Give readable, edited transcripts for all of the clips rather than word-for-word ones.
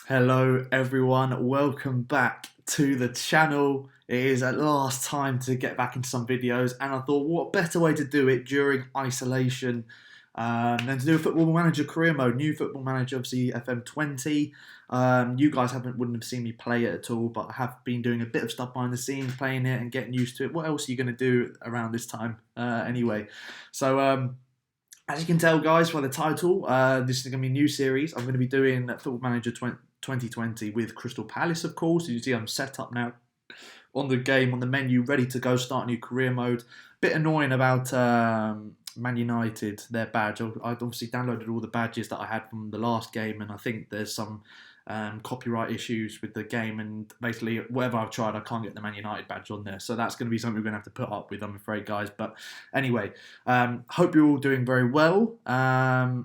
Hello everyone, welcome back to the channel. It is at last time to get back into some videos, and I thought what better way to do it during isolation than to do a Football Manager career mode. New Football Manager, obviously FM20. You guys wouldn't have seen me play it at all, but I have been doing a bit of stuff behind the scenes, playing it and getting used to it. What else are you going to do around this time anyway? So as you can tell, guys, by the title, this is going to be a new series. I'm going to be doing Football Manager 2020 with Crystal Palace, of course. You see I'm set up now on the game, on the menu, ready to go, start new career mode. Bit annoying about Man United, their badge. I obviously downloaded all the badges that I had from the last game, and I think there's some copyright issues with the game, and basically whatever I've tried, I can't get the Man United badge on there. So that's going to be something we're going to have to put up with, I'm afraid, guys. But anyway, hope you're all doing very well. I've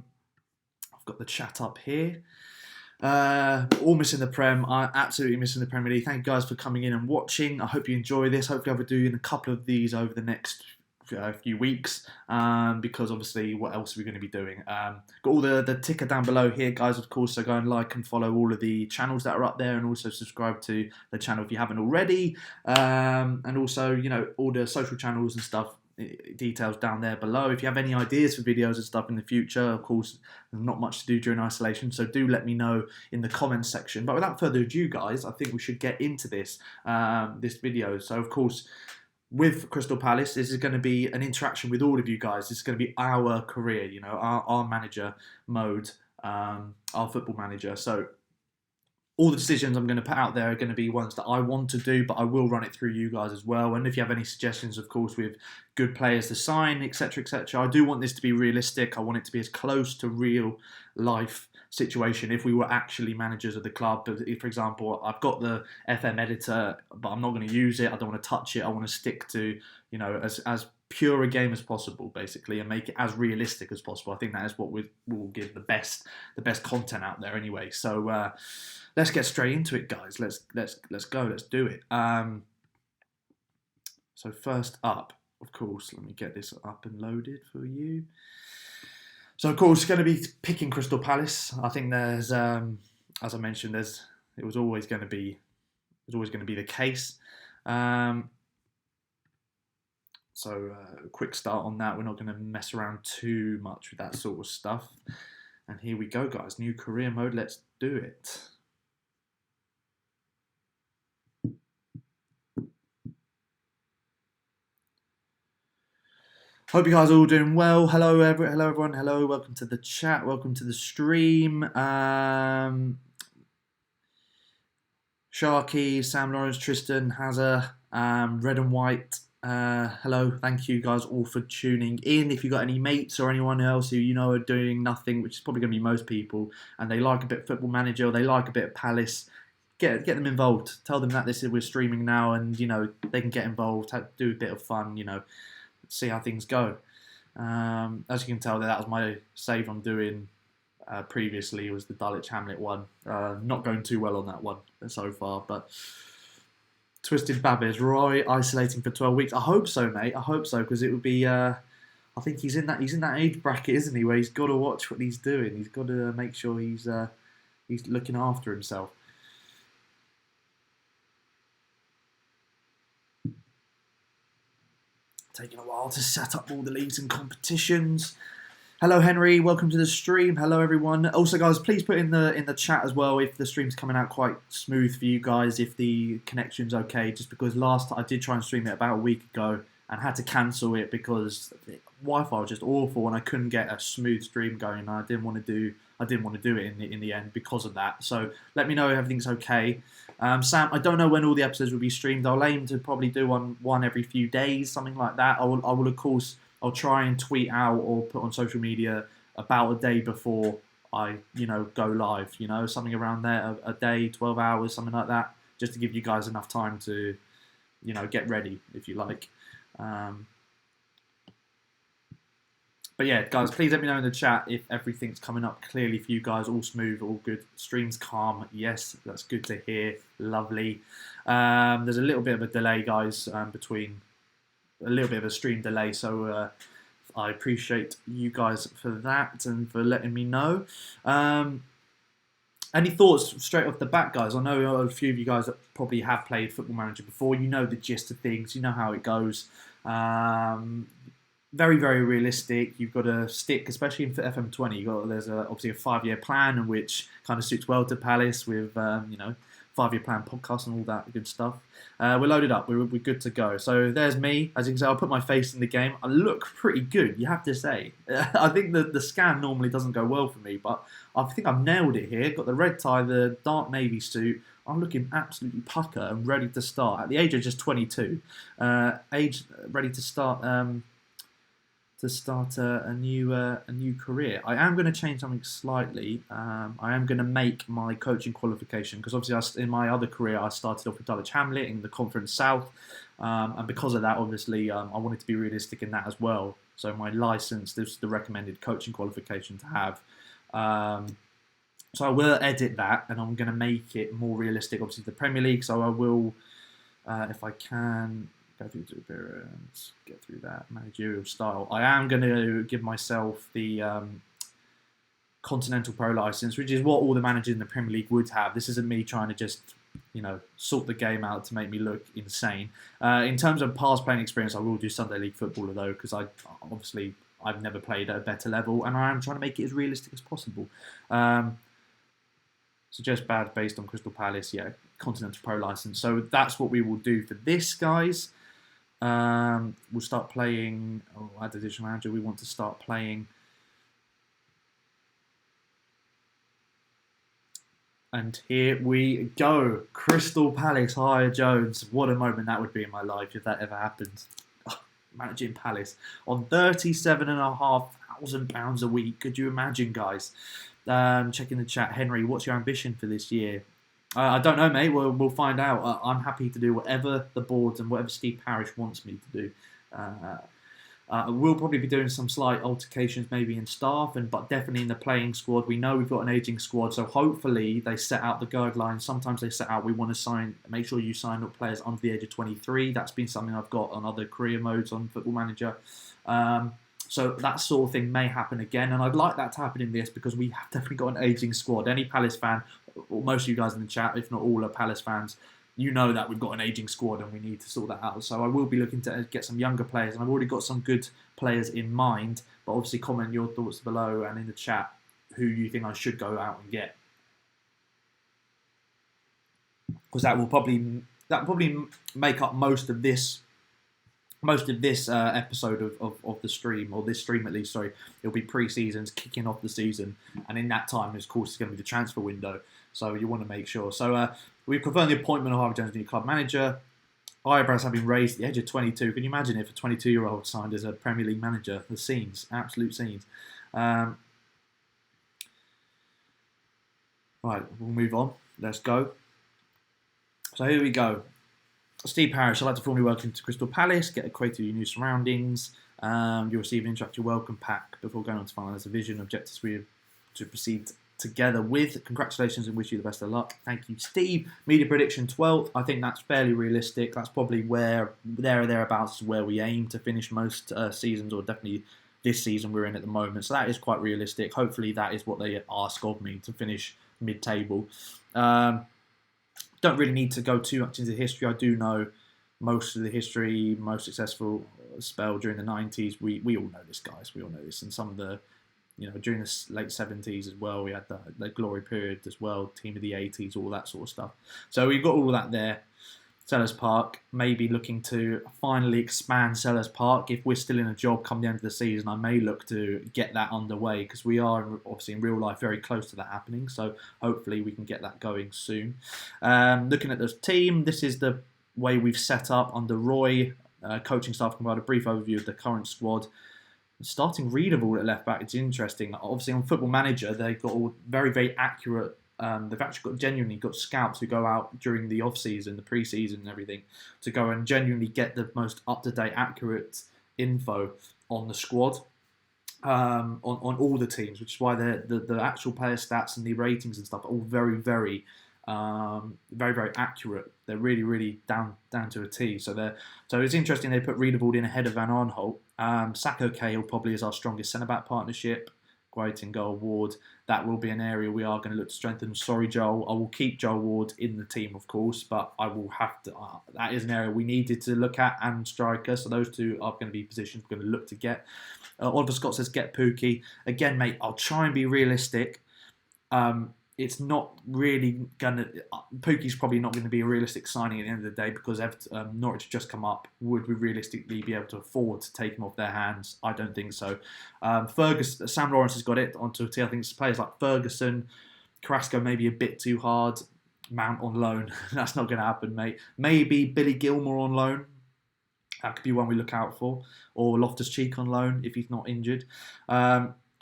got the chat up here. All missing the Prem. I'm absolutely missing the Premier League. Thank you guys for coming in and watching. I hope you enjoy this. Hopefully I'll be doing a couple of these over the next few weeks, because obviously what else are we going to be doing? Got all the ticker down below here, guys, of course, so go and like and follow all of the channels that are up there, and also subscribe to the channel if you haven't already, and also, you know, all the social channels and stuff, details down there below. If you have any ideas for videos and stuff in the future, of course, there's not much to do during isolation, so do let me know in the comments section. But without further ado, guys, I think we should get into this video. So of course, with Crystal Palace, this is going to be an interaction with all of you guys. This is going to be our career, you know, our manager mode, our football manager. So all the decisions I'm going to put out there are going to be ones that I want to do, but I will run it through you guys as well. And if you have any suggestions, of course, with good players to sign, etc., etc., I do want this to be realistic. I want it to be as close to real life situation if we were actually managers of the club. But if, for example, I've got the FM editor, but I'm not going to use it. I don't want to touch it. I want to stick to, you know, as pure a game as possible, basically, and make it as realistic as possible. I think that is what will give the best content out there anyway. So let's get straight into it, guys. Let's go. Let's do it. So first up, of course, let me get this up and loaded for you. So of course, going to be picking Crystal Palace. I think there's, as I mentioned, it was always going to be the case. So a quick start on that. We're not going to mess around too much with that sort of stuff. And here we go, guys. New career mode. Let's do it. Hope you guys are all doing well. Hello everyone. Hello, welcome to the chat. Welcome to the stream. Sharky, Sam Lawrence, Tristan, Hazza, Red and White. Hello, thank you guys all for tuning in. If you've got any mates or anyone else who you know are doing nothing, which is probably going to be most people, and they like a bit of Football Manager, or they like a bit of Palace, get them involved. Tell them that we're streaming now, and you know they can get involved, do a bit of fun, you know, see how things go. As you can tell, that was my save I'm doing previously, was the Dulwich Hamlet one. Not going too well on that one so far, but Twisted Babbage, Roy isolating for 12 weeks. I hope so, mate. I hope so, because it would be. I think he's in that age bracket, isn't he, where he's got to watch what he's doing. He's got to make sure he's looking after himself. Taking a while to set up all the leagues and competitions. Hello, Henry. Welcome to the stream. Hello, everyone. Also, guys, please put in the chat as well if the stream's coming out quite smooth for you guys, if the connection's okay. Just because last I did try and stream it about a week ago and had to cancel it because Wi-Fi was just awful and I couldn't get a smooth stream going. And I didn't want to do it in the end because of that. So let me know if everything's okay. Sam, I don't know when all the episodes will be streamed. I'll aim to probably do one every few days, something like that. I will of course. I'll try and tweet out or put on social media about a day before I, you know, go live, you know, something around there, a day, 12 hours, something like that, just to give you guys enough time to, you know, get ready, if you like. But yeah, guys, please let me know in the chat if everything's coming up clearly for you guys, all smooth, all good, stream's calm. Yes, that's good to hear, lovely. There's a little bit of a delay, guys, between... a little bit of a stream delay, so I appreciate you guys for that and for letting me know. Any thoughts straight off the bat, guys? I know a few of you guys that probably have played Football Manager before. You know the gist of things. You know how it goes. Very, very realistic. You've got to stick, especially in FM20. There's obviously a 5-year plan, which kind of suits well to Palace with 5-year plan podcast and all that good stuff. We're loaded up. We're good to go. So there's me. As you can see, I'll put my face in the game. I look pretty good, you have to say. I think the scan normally doesn't go well for me, but I think I've nailed it here. Got the red tie, the dark navy suit. I'm looking absolutely pucker and ready to start. At the age of just 22, ready to start a new career. I am going to change something slightly. I am going to make my coaching qualification, because obviously in my other career I started off with Dulwich Hamlet in the Conference South, and because of that, obviously I wanted to be realistic in that as well. So my license, this is the recommended coaching qualification to have. So I will edit that, and I'm going to make it more realistic, obviously the Premier League. So I will, if I can, go through to appearance, get through that managerial style. I am going to give myself the Continental Pro license, which is what all the managers in the Premier League would have. This isn't me trying to just, sort the game out to make me look insane. In terms of past playing experience, I will do Sunday League footballer though, because I've never played at a better level, and I am trying to make it as realistic as possible. Suggest bad based on Crystal Palace, yeah, Continental Pro license. So that's what we will do for this, guys. We'll start playing. Add additional manager. We want to start playing. And here we go. Crystal Palace hire Jones. What a moment that would be in my life if that ever happened. Managing Palace on £37,500 a week. Could you imagine, guys? Checking the chat. Henry, what's your ambition for this year? I don't know, mate. We'll find out. I'm happy to do whatever the boards and whatever Steve Parish wants me to do. We'll probably be doing some slight altercations maybe in staff, but definitely in the playing squad. We know we've got an ageing squad, so hopefully they set out the guidelines. Sometimes they set out, we want to make sure you sign up players under the age of 23. That's been something I've got on other career modes on Football Manager. So that sort of thing may happen again, and I'd like that to happen in this, because we have definitely got an ageing squad. Any Palace fan, or most of you guys in the chat, if not all are Palace fans, you know that we've got an ageing squad and we need to sort that out. So I will be looking to get some younger players, and I've already got some good players in mind, but obviously comment your thoughts below and in the chat who you think I should go out and get. Because that will probably make up most of this episode of the stream, or this stream at least, sorry. It'll be pre-seasons, kicking off the season, and in that time, of course, it's going to be the transfer window, so you want to make sure. So we've confirmed the appointment of Harvey Jones, new club manager. Eyebrows have been raised at the age of 22. Can you imagine if a 22-year-old signed as a Premier League manager? The scenes, absolute scenes. Right, we'll move on. Let's go. So here we go. Steve Parish, I'd like to formally welcome you to Crystal Palace, get acquainted with your new surroundings. You'll receive an interactive welcome pack before going on to finalise the vision objectives we have to proceed together with. Congratulations and wish you the best of luck. Thank you, Steve. Media prediction 12th. I think that's fairly realistic. That's probably thereabouts is where we aim to finish most seasons, or definitely this season we're in at the moment. So that is quite realistic. Hopefully that is what they ask of me, to finish mid-table. Don't really need to go too much into history. I do know most of the history, most successful spell during the 90s. We all know this, guys. We all know this. And some of the, during the late 70s as well, we had the glory period as well, team of the 80s, all that sort of stuff. So we've got all of that there. Sellers Park, maybe looking to finally expand Sellers Park. If we're still in a job come the end of the season, I may look to get that underway, because we are obviously in real life very close to that happening. So hopefully we can get that going soon. Looking at this team, this is the way we've set up under Roy. Coaching staff can provide a brief overview of the current squad. Starting Readable at left back, it's interesting. Obviously on Football Manager, they've got all very, very accurate. They've actually genuinely got scouts who go out during the off-season, the pre-season and everything, to go and genuinely get the most up-to-date, accurate info on the squad, on all the teams, which is why the actual player stats and the ratings and stuff are all very, very, very, very accurate. They're really, really down to a T. So it's interesting they put Readable in ahead of Van Arnholt. Sacco Cahill probably is our strongest centre-back partnership. Guaitin Goal Ward. That will be an area we are going to look to strengthen. Sorry, Joel. I will keep Joel Ward in the team, of course, but I will have to. That is an area we needed to look at, and striker. So those two are going to be positions we're going to look to get. Oliver Scott says get Pookie. Again, mate, I'll try and be realistic. It's not really going to... Pookie's probably not going to be a realistic signing at the end of the day because Norwich have just come up. Would we realistically be able to afford to take him off their hands? I don't think so. Sam Lawrence has got it onto a team. I think it's players like Ferguson, Carrasco maybe a bit too hard. Mount on loan. That's not going to happen, mate. Maybe Billy Gilmour on loan. That could be one we look out for. Or Loftus-Cheek on loan if he's not injured.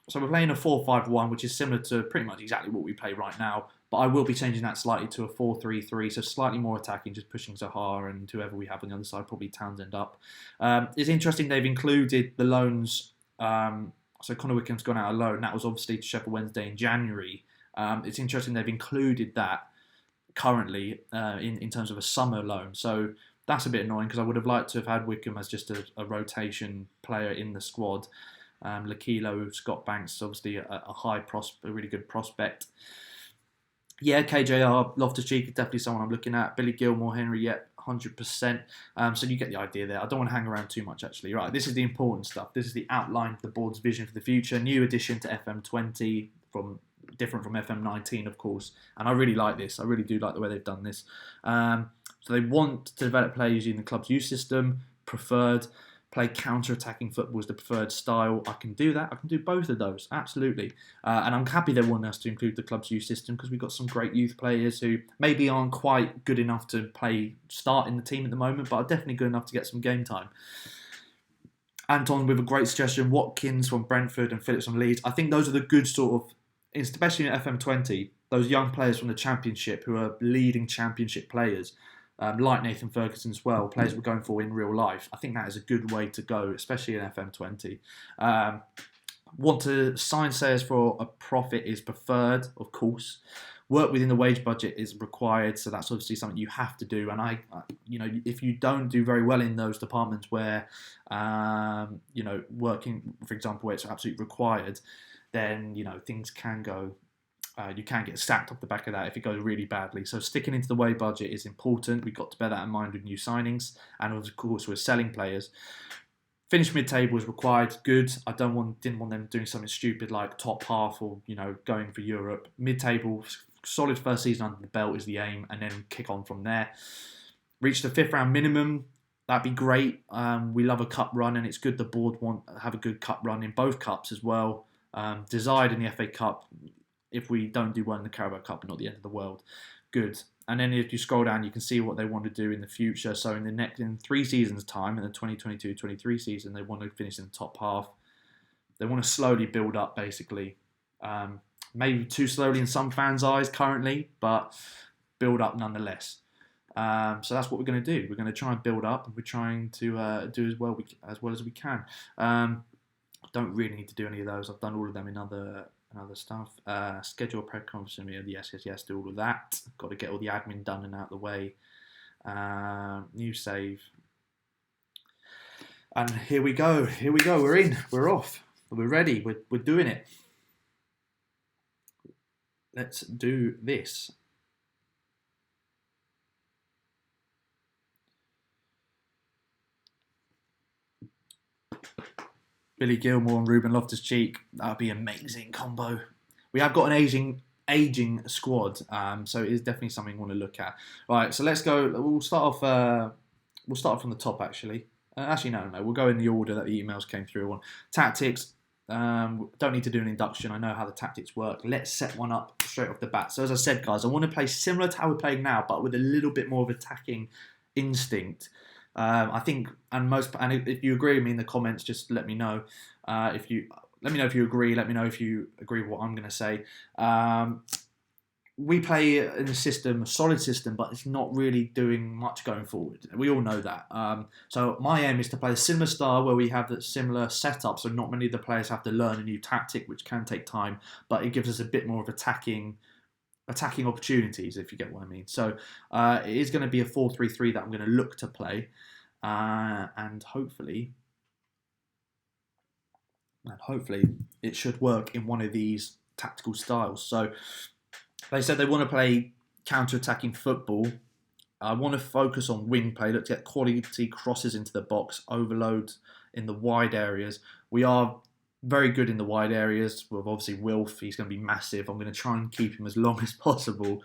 So we're playing a 4-5-1, which is similar to pretty much exactly what we play right now. But I will be changing that slightly to a 4-3-3, so slightly more attacking, just pushing Zaha and whoever we have on the other side, probably Townsend up. It's interesting they've included the loans. So Connor Wickham's gone out on loan. That was obviously to Sheffield Wednesday in January. It's interesting they've included that currently in terms of a summer loan. So that's a bit annoying because I would have liked to have had Wickham as just a rotation player in the squad. Lakilo, Scott Banks, obviously a really good prospect. Yeah, KJR, Loftus-Cheek is definitely someone I'm looking at. Billy Gilmour, Henry, 100%. So you get the idea there. I don't want to hang around too much, actually. Right, this is the important stuff. This is the outline of the board's vision for the future. New addition to FM20, different from FM19, of course. And I really like this. I really do like the way they've done this. So they want to develop players using the club's youth system, preferred. Play counter-attacking football is the preferred style. I can do that. I can do both of those, absolutely. And I'm happy they want us to include the club's youth system because we've got some great youth players who maybe aren't quite good enough to start in the team at the moment, but are definitely good enough to get some game time. Anton with a great suggestion. Watkins from Brentford and Phillips from Leeds. I think those are the good sort of, especially in FM20, those young players from the Championship who are leading Championship players. Like Nathan Ferguson as well, players we're going for in real life. I think that is a good way to go, especially in FM20. Want to sign players for a profit is preferred, of course. Work within the wage budget is required, so that's obviously something you have to do. And if you don't do very well in those departments where, working, for example, where it's absolutely required, then things can go. You can get sacked off the back of that if it goes really badly. So sticking into the wage budget is important. We've got to bear that in mind with new signings. And of course, we're selling players. Finish mid-table is required. Good. I didn't want them doing something stupid like top half or, going for Europe. Mid-table, solid first season under the belt is the aim. And then kick on from there. Reach the 5th round minimum. That'd be great. We love a cup run. And it's good the board have a good cup run in both cups as well. Desired in the FA Cup. If we don't do well in the Carabao Cup, not the end of the world. Good. And then if you scroll down, you can see what they want to do in the future. So in 3 seasons' time, in the 2022-23 season, they want to finish in the top half. They want to slowly build up, basically. Maybe too slowly in some fans' eyes currently, but build up nonetheless. So that's what we're going to do. We're going to try and build up, and we're trying to do as well as we can. Don't really need to do any of those. I've done all of them in other stuff. Schedule a press conference. Yes, do all of that. Got to get all the admin done and out of the way. New save. And here we go. We're in. We're off. We're ready. We're doing it. Let's do this. Billy Gilmour and Ruben Loftus-Cheek. That would be an amazing combo. We have got an aging squad, so it is definitely something we want to look at. Right, so let's go. We'll start off from the top, actually. No. We'll go in the order that the emails came through on. Tactics. Don't need to do an induction. I know how the tactics work. Let's set one up straight off the bat. So as I said, guys, I want to play similar to how we're playing now, but with a little bit more of attacking instinct. I think, and if you agree with me in the comments, just let me know. Let me know if you agree. Let me know if you agree with what I'm going to say. We play in a solid system, but it's not really doing much going forward. We all know that. So my aim is to play a similar style where we have that similar setup, so not many of the players have to learn a new tactic, which can take time, but it gives us a bit more of attacking opportunities, if you get what I mean. So it is going to be a 4-3-3 that I'm going to look to play, and hopefully and hopefully it should work in one of these tactical styles. So they said they want to play counter-attacking football. I want to focus on wing play. Let's get quality crosses into the box, overload in the wide areas. We are very good in the wide areas. With obviously Wilf, he's going to be massive. I'm going to try and keep him as long as possible.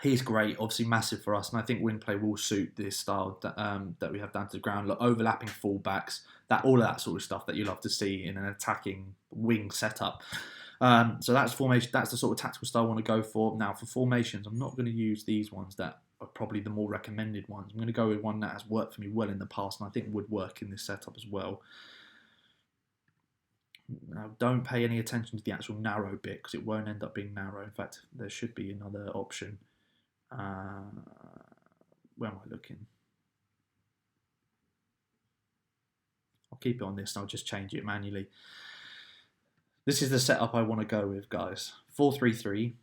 He's great, obviously massive for us, and I think wing play will suit this style that we have down to the ground. Like overlapping fullbacks, all of that sort of stuff that you love to see in an attacking wing setup. So that's formation. That's the sort of tactical style I want to go for. Now for formations, I'm not going to use these ones that are probably the more recommended ones. I'm going to go with one that has worked for me well in the past, and I think would work in this setup as well. Now, don't pay any attention to the actual narrow bit because it won't end up being narrow. In fact, there should be another option. Where am I looking? I'll keep it on this and I'll just change it manually. This is the setup I want to go with, guys. 4-3-3,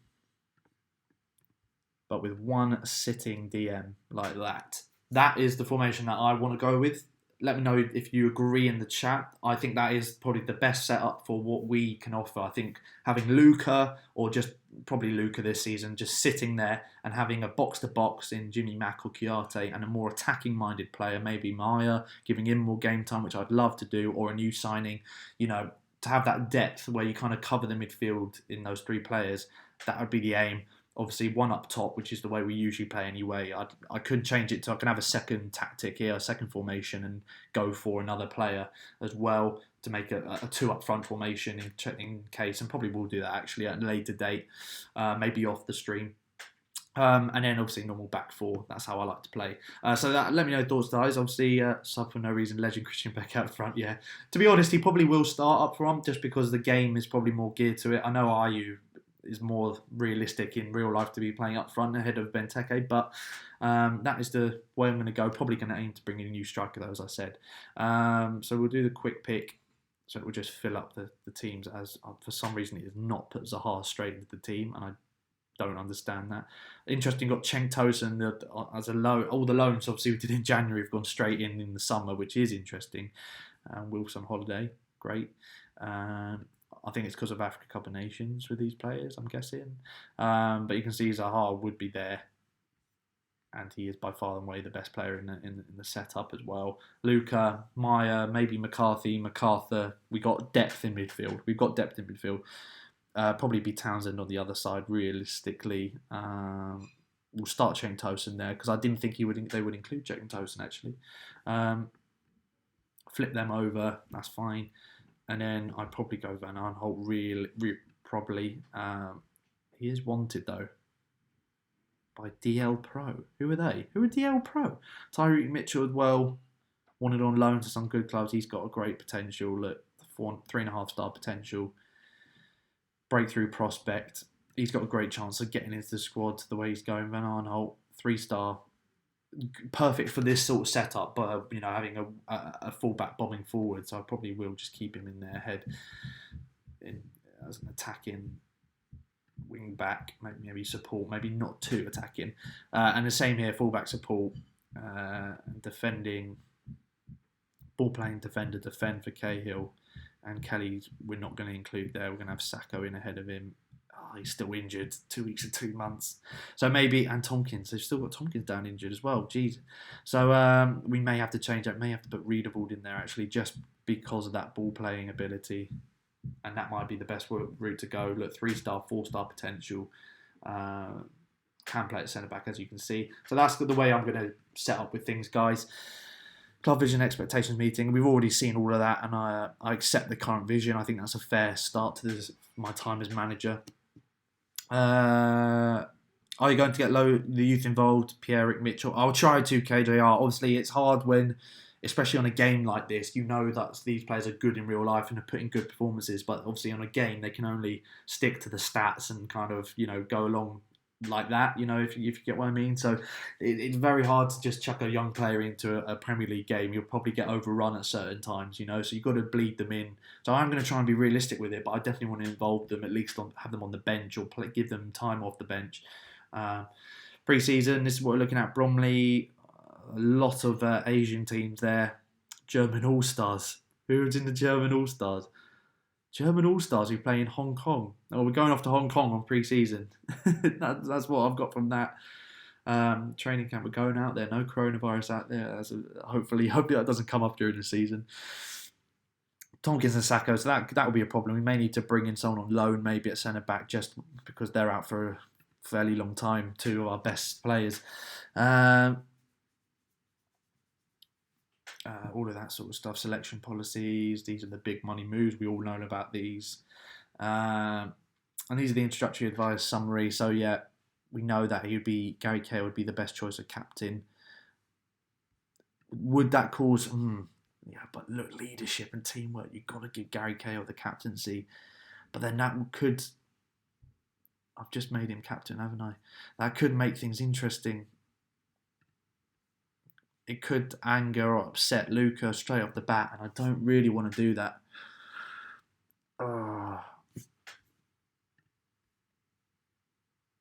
but with one sitting DM like that. That is the formation that I want to go with. Let me know if you agree in the chat. I think that is probably the best setup for what we can offer. I think having Luca, or just probably Luca this season, just sitting there and having a box-to-box in Jimmy Mack or Chiarte and a more attacking-minded player, maybe Maya, giving him more game time, which I'd love to do, or a new signing, to have that depth where you kind of cover the midfield in those three players. That would be the aim. Obviously, one up top, which is the way we usually play anyway. I could change it to, I can have a second tactic here, a second formation, and go for another player as well to make a two up front formation in case, and probably will do that actually at a later date, maybe off the stream. And then obviously normal back four. That's how I like to play. So let me know thoughts, guys. Obviously, sub for no reason. Legend Christian Beck out front. Yeah, to be honest, he probably will start up front just because the game is probably more geared to it. I know Ayew is more realistic in real life to be playing up front ahead of Benteke, but that is the way I'm going to go. Probably going to aim to bring in a new striker, though, as I said. So we'll do the quick pick. So it will just fill up the teams as, for some reason, it has not put Zaha straight into the team, and I don't understand that. Interesting, got Cenk Tosun as a loan. All the loans, obviously, we did in January have gone straight in the summer, which is interesting. Wilson holiday, great. I think it's because of Africa Cup of Nations with these players, I'm guessing. But you can see Zaha would be there. And he is by far and away the best player in the setup as well. Luca, Maya, maybe McCarthy, MacArthur. We got depth in midfield. We've got depth in midfield. Probably be Townsend on the other side, realistically. We'll start Cenk Tosun there because I didn't think they would include Cenk Tosun actually. Flip them over, that's fine. And then I'd probably go Van Aanholt, probably. He is wanted though by DL Pro. Who are they? Who are DL Pro? Tyreek Mitchell as well, wanted on loan to some good clubs. He's got a great potential. Look, 3.5 star potential. Breakthrough prospect. He's got a great chance of getting into the squad the way he's going. Van Aanholt, 3-star. Perfect for this sort of setup, but having a fullback bombing forward, so I probably will just keep him in their head as an attacking wing back, maybe support, maybe not too attacking. And the same here, fullback support, defending, ball playing defender, defend for Cahill. And Kelly's we're not going to include there. We're going to have Sacco in ahead of him. Oh, he's still injured. 2 weeks and 2 months. So maybe, and Tompkins. They've still got Tompkins down injured as well. Jeez. So we may have to change that. May have to put Readable in there actually just because of that ball playing ability. And that might be the best route to go. Look, 3-star, 4-star potential. Can play at centre back as you can see. So that's the way I'm going to set up with things, guys. Club vision expectations meeting. We've already seen all of that, and I accept the current vision. I think that's a fair start to my time as manager. Are you going to get the youth involved? Pierre-Eric Mitchell. I'll try to, KJR. Obviously, it's hard when, especially on a game like this, that these players are good in real life and are putting good performances, but obviously on a game they can only stick to the stats and kind of go along like that, if you get what I mean. So it's very hard to just chuck a young player into a Premier League game. You'll probably get overrun at certain times, so you've got to bleed them in. So I'm going to try and be realistic with it, but I definitely want to involve them, at least have them on the bench or give them time off the bench. Pre-season, this is what we're looking at. Bromley, a lot of Asian teams there. German All-Stars. Who was in the German All-Stars? German All-Stars who play in Hong Kong. Oh, we're going off to Hong Kong on pre-season. That's what I've got from that training camp. We're going out there. No coronavirus out there. Hopefully that doesn't come up during the season. Tompkins and Sacco, so that will be a problem. We may need to bring in someone on loan, maybe at centre back, just because they're out for a fairly long time. Two of our best players. All of that sort of stuff, selection policies, these are the big money moves, we all know about these. And these are the introductory advice summary. So yeah, we know that Gary Cahill would be the best choice of captain. Would that cause, yeah, but look, leadership and teamwork, you've got to give Gary Cahill the captaincy. But then that could, I've just made him captain, haven't I? That could make things interesting. It could anger or upset Luca straight off the bat, and I don't really want to do that.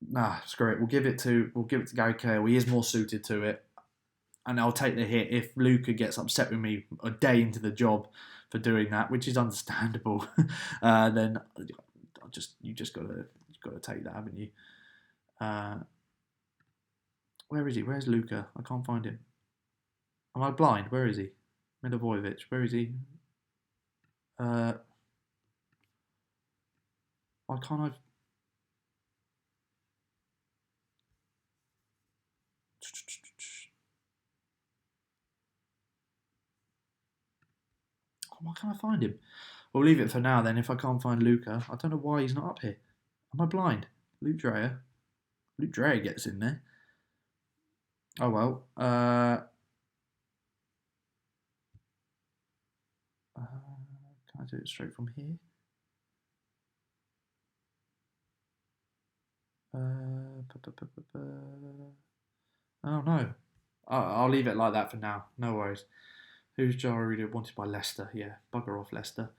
Nah, screw it. We'll give it to Gary Cahill. He is more suited to it, and I'll take the hit if Luca gets upset with me a day into the job for doing that, which is understandable. Then you just gotta take that, haven't you? Where is he? Where's Luca? I can't find him. Am I blind? Where is he? Milivojevic. Where is he? Why can't I? Why can't I find him? We'll leave it for now then. If I can't find Luca, I don't know why he's not up here. Am I blind? Luke Dreyer. Luke Dreyer gets in there. Oh well. Can I do it straight from here? Oh no. I'll leave it like that for now. No worries. Who's Jara Reader wanted by Leicester? Yeah, bugger off Leicester.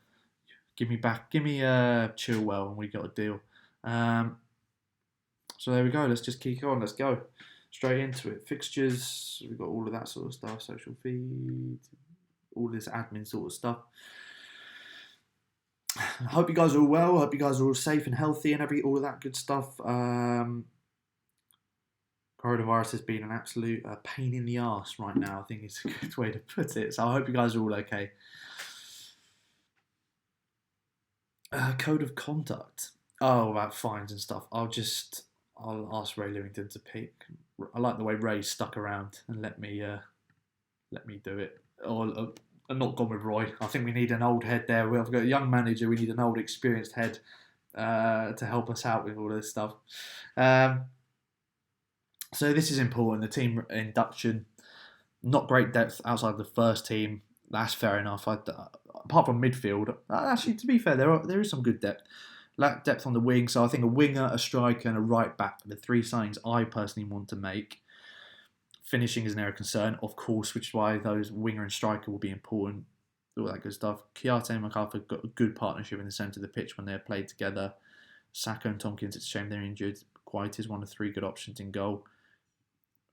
Give me Chilwell and we got a deal. So there we go. Let's just kick on. Let's go straight into it. Fixtures. We've got all of that sort of stuff. Social feed. All this admin sort of stuff. I hope you guys are all well. I hope you guys are all safe and healthy and all of that good stuff. Coronavirus has been an absolute pain in the arse right now. I think it's a good way to put it. So I hope you guys are all okay. Code of conduct. Oh, about fines and stuff. I'll ask Ray Lewington to pick. I like the way Ray stuck around and let me do it. I'm not gone with Roy. I think we need an old head there. We've got a young manager. We need an old, experienced head to help us out with all this stuff. So this is important. The team induction, not great depth outside the first team. That's fair enough. Apart from midfield, actually, to be fair, there is some good depth. Lack depth on the wing, so I think a winger, a striker, and a right back are the three signings I personally want to make. Finishing is an area of concern, of course, which is why those winger and striker will be important. All that good stuff. Kiarte and MacArthur got a good partnership in the centre of the pitch when they're played together. Sacco and Tompkins, it's a shame they're injured. White is one of three good options in goal.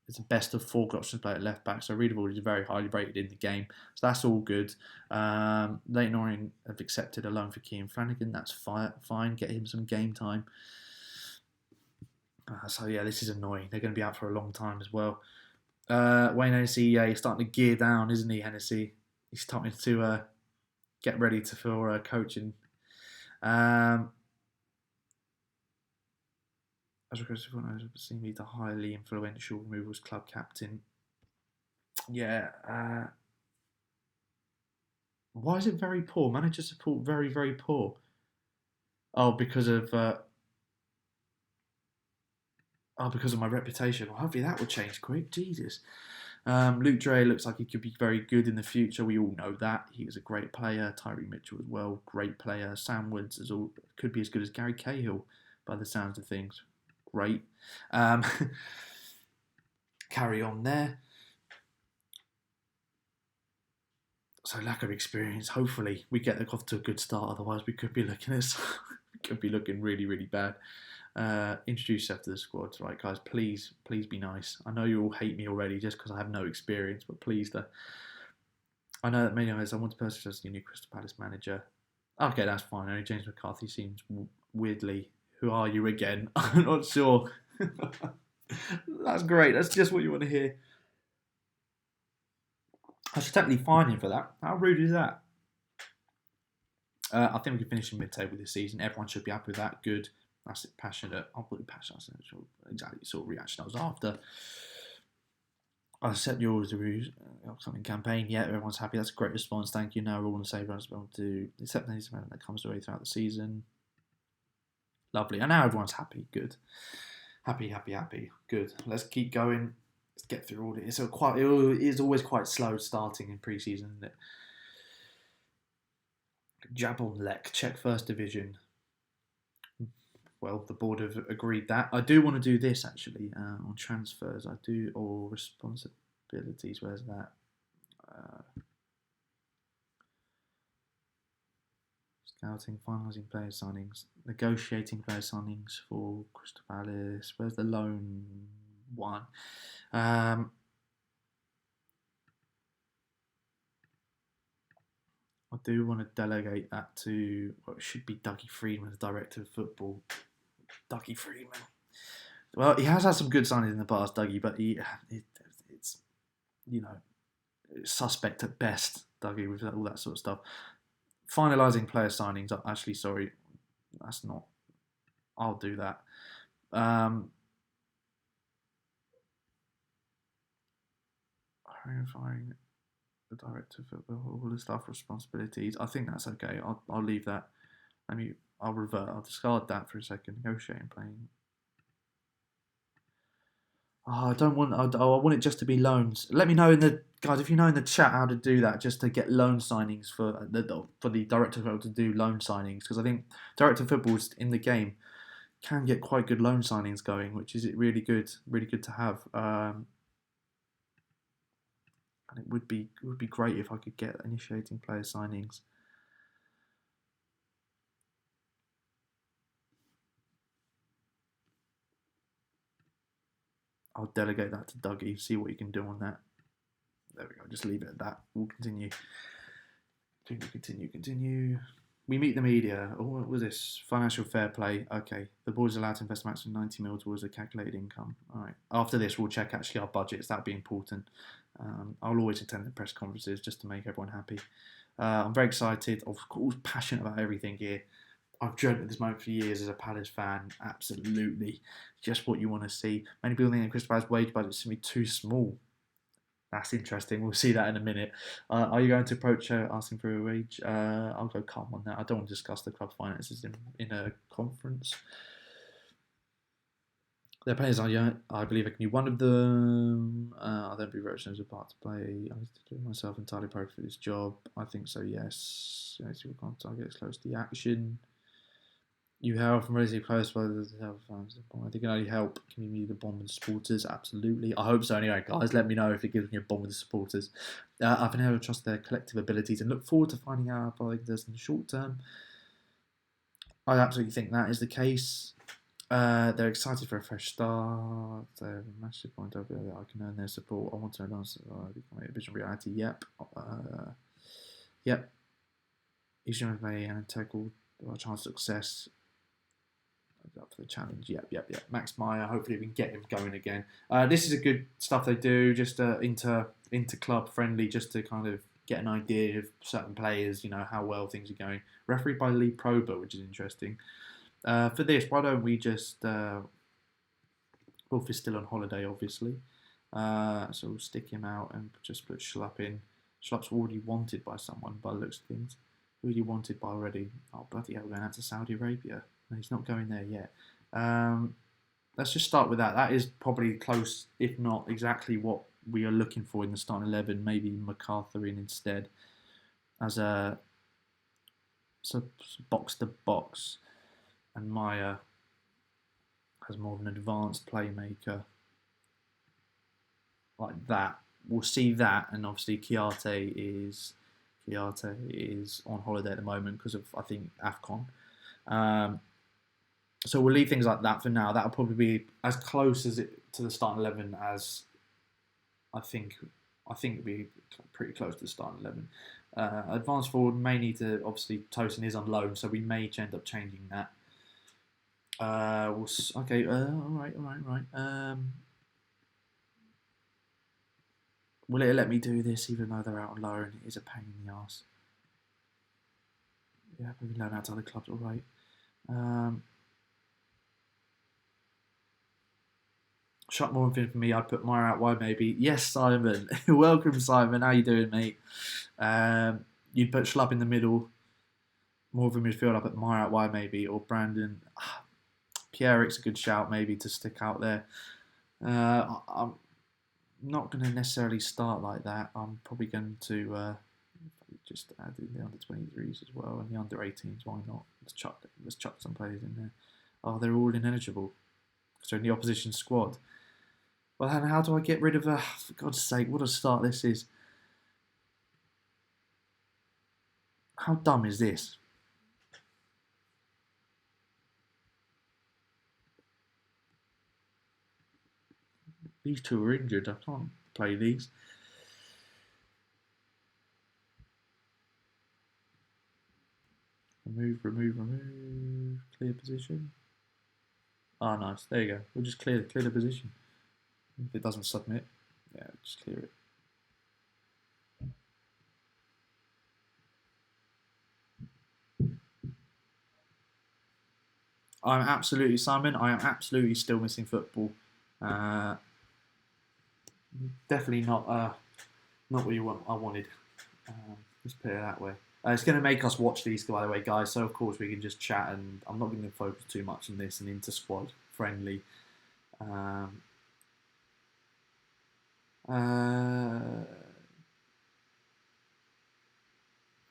It's the best of four good options play at left back, so Readable is very highly rated in the game. So that's all good. Leighton Orient have accepted a loan for Keane Flanagan. That's fine. Get him some game time. So yeah, this is annoying. They're going to be out for a long time as well. Wayne Hennessy, he's starting to gear down, isn't he, Hennessy? He's starting to get ready for coaching. As requested for seeing me the highly influential removals club captain. Yeah. Why is it very poor? Manager support very, very poor. Oh, because of my reputation. Well, hopefully that will change quick. Jesus. Luke Dre looks like he could be very good in the future. We all know that. He was a great player. Tyree Mitchell as well, great player. Sam Woods could be as good as Gary Cahill by the sounds of things. Great. Carry on there. So lack of experience. Hopefully we get off to a good start. Otherwise we could be looking really, really bad. Introduce yourself to the squad. Right, guys, please be nice. I know you all hate me already just because I have no experience, but please I know that many of us, I want to personally as your new Crystal Palace manager. Okay, that's fine. Only James McCarthy seems weirdly. Who are you again? I'm not sure. That's great. That's just what you want to hear. I should technically fine him for that. How rude is that? I think we can finish in mid-table this season. Everyone should be happy with that. Good. That's it. Passionate. I'll put it passionate. Exactly the sort of reaction I was after. I accept your reviews. Upcoming campaign. Yeah, everyone's happy. That's a great response. Thank you. Now we're all in favour. Everyone's able to accept any development that comes away throughout the season. Lovely. And now everyone's happy. Good. Happy. Good. Let's keep going. Let's get through all this. It is always quite slow starting in pre-season, isn't it? Jablonec, Czech First Division. Well, the board have agreed that. I do want to do this actually on transfers. Or responsibilities. Where's that? Scouting, finalising player signings, negotiating player signings for Crystal Palace. Where's the loan one? I do want to delegate that to what should be Dougie Freedman, the director of football. Dougie Freedman. Well, he has had some good signings in the past, Dougie, but it's suspect at best, Dougie, with all that sort of stuff. Finalising player signings. Actually, sorry, that's not. I'll do that. Hiring the director of football, all the staff responsibilities. I think that's okay. I'll leave that. I'll revert. I'll discard that for a second. Negotiating, playing. I want it just to be loans. Let me know if you know in the chat how to do that, just to get loan signings for the director of football to do loan signings, because I think director of football in the game can get quite good loan signings going, which is really good to have. And it would be great if I could get initiating player signings. I'll delegate that to Dougie, see what he can do on that. There we go, just leave it at that. We'll continue. Continue. We meet the media. Oh, what was this? Financial fair play. Okay. The board is allowed to invest a maximum 90 mil towards a calculated income. All right. After this, we'll check actually our budgets. That'd be important. I'll always attend the press conferences just to make everyone happy. I'm very excited. Of course, passionate about everything here. I've dreamt of this moment for years as a Palace fan. Absolutely. Just what you want to see. Many people think that Crystal Palace wage budget is going to be too small. That's interesting. We'll see that in a minute. Are you going to approach asking for a wage? I'll go calm on that. I don't want to discuss the club finances in a conference. Their players are young. I believe I can be one of them. I'll then be roached as a part to play. I need to do myself entirely appropriate for this job. I think so, yes. I can't target close to the action. You help from relatively close by the fans. I think it only help. Can you meet the bond with the supporters? Absolutely. I hope so. Anyway, guys, let me know if it gives me a bond with the supporters. I've been able to trust their collective abilities and look forward to finding out how it does in the short term. I absolutely think that is the case. They're excited for a fresh start. They have a massive point over there. I can earn their support. I want to announce become a vision reality. Yep. Yep. He's going to play an integral chance of success. Up for the challenge. Yep. Max Meyer. Hopefully we can get him going again. This is a good stuff they do. Just inter club friendly, just to kind of get an idea of certain players. How well things are going. Refereed by Lee Prober, which is interesting. For this, why don't we just... Wolf is still on holiday, obviously. So we'll stick him out and just put Schlupp in. Schlupp's already wanted by someone, by the looks of things. Really wanted by already. Oh, bloody hell, we're going out to Saudi Arabia. No, he's not going there yet. Let's just start with that. That is probably close, if not exactly what we are looking for in the starting 11. Maybe MacArthur in instead as a box-to-box. And Meyer as more of an advanced playmaker like that. We'll see that, and obviously Chiarte is on holiday at the moment because of, I think, AFCON. So we'll leave things like that for now. That'll probably be as close to the starting 11 as I think it'll be pretty close to the starting 11. Advanced forward may need to, obviously, Tosin is on loan, so we may end up changing that. Okay, all right. Will it let me do this even though they're out on loan? It is a pain in the arse. Yeah, we can loan out to other clubs, all right. Shot more than for me. I'd put Meyer out wide, maybe. Yes, Simon. Welcome, Simon. How you doing, mate? You'd put Schlupp in the middle. More of a midfield. I'd put Meyer out wide, maybe. Or Brandon. Pierre-Eric's a good shout, maybe, to stick out there. I'm not going to necessarily start like that. I'm probably going to just add in the under-23s as well and the under-18s. Why not? Let's chuck some players in there. Oh, they're all ineligible. So in the opposition squad. Well, then how do I get rid of for God's sake, what a start this is. How dumb is this? These two are injured. I can't play these. Remove. Clear position. Oh, nice. There you go. We'll just clear the position. If it doesn't submit, yeah, just clear it. I'm absolutely, Simon, I am absolutely still missing football. Definitely not what I wanted. Let's put it that way. It's going to make us watch these, by the way, guys. So, of course, we can just chat, and I'm not going to focus too much on this and inter-squad friendly.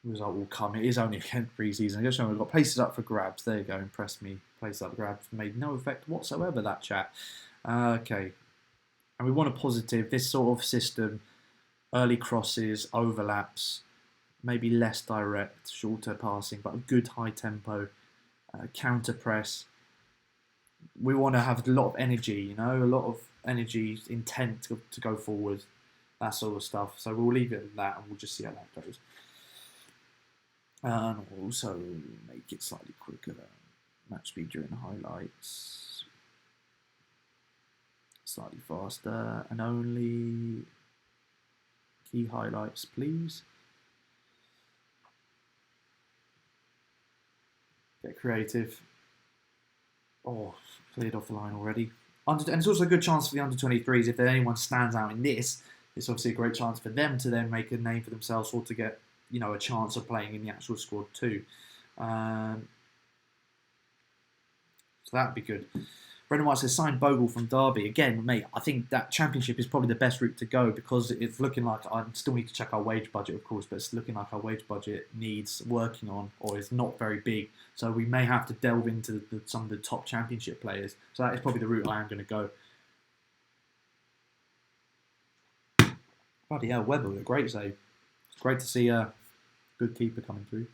Result will come. It is only again pre-season. I guess we've got places up for grabs. There you go. Impressed me. Places up for grabs. Made no effect whatsoever, that chat. Okay. And we want a positive. This sort of system, early crosses, overlaps, maybe less direct, shorter passing, but a good high tempo, counter press. We want to have a lot of energy, a lot of energy, intent to go forward, that sort of stuff. So we'll leave it at that and we'll just see how that goes. And also make it slightly quicker. Match speed during the highlights. Slightly faster and only key highlights, please. Get creative. Oh, cleared off the line already. And it's also a good chance for the under-23s. If anyone stands out in this, it's obviously a great chance for them to then make a name for themselves or to get, a chance of playing in the actual squad too. So that'd be good. Brendan White says, sign Bogle from Derby. Again, mate, I think that Championship is probably the best route to go because it's looking like, I still need to check our wage budget, of course, but it's looking like our wage budget needs working on or is not very big. So we may have to delve into some of the top Championship players. So that is probably the route I am going to go. Bloody hell, Webber with a great save. It's great to see a good keeper coming through.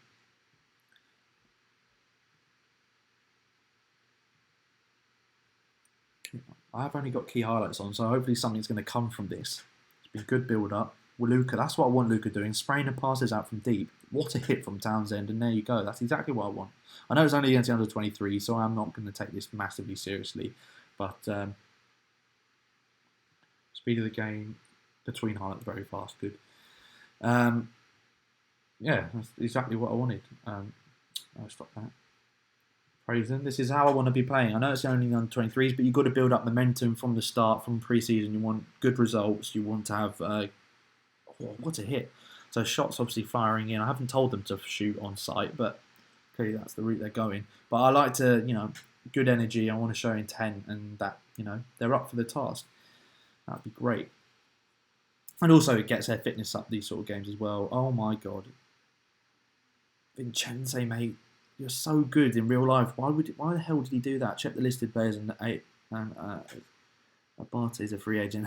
I've only got key highlights on, so hopefully something's going to come from this. It's been good build-up. Well, Luca, that's what I want Luca doing. Spraying the passes out from deep. What a hit from Townsend, and there you go. That's exactly what I want. I know it's only against the under-23, so I'm not going to take this massively seriously. But speed of the game between highlights very fast. Good. Yeah, that's exactly what I wanted. I'll stop that. Preseason. This is how I want to be playing. I know it's only on 23s, but you've got to build up momentum from the start, from pre-season. You want good results. You want to have... what a hit. So shots obviously firing in. I haven't told them to shoot on site, but clearly that's the route they're going. But I like to, good energy. I want to show intent and that, they're up for the task. That'd be great. And also it gets their fitness up, these sort of games as well. Oh my God. Vincenze, mate. You're so good in real life. Why the hell did he do that? Check the listed players and Abate is a free agent.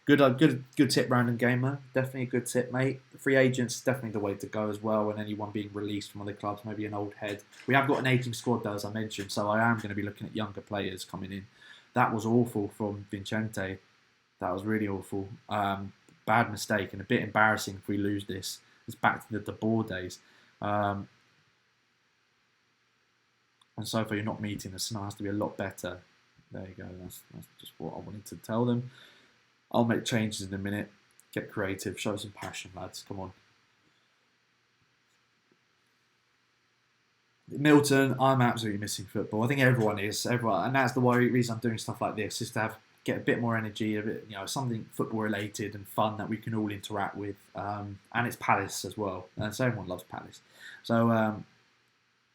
Good tip, Random Gamer. Definitely a good tip, mate. Free agents definitely the way to go as well. And anyone being released from other clubs, maybe an old head. We have got an aging squad though, as I mentioned, so I am going to be looking at younger players coming in. That was awful from Vincente. That was really awful. bad mistake and a bit embarrassing if we lose this. It's back to the De Boer days. And so far, you're not meeting the scenario has to be a lot better. There you go. That's just what I wanted to tell them. I'll make changes in a minute. Get creative. Show some passion, lads. Come on. Milton, I'm absolutely missing football. I think everyone is. Everyone, and that's the reason I'm doing stuff like this, is to get a bit more energy, a bit, something football related and fun that we can all interact with. And it's Palace as well, and so everyone loves Palace. So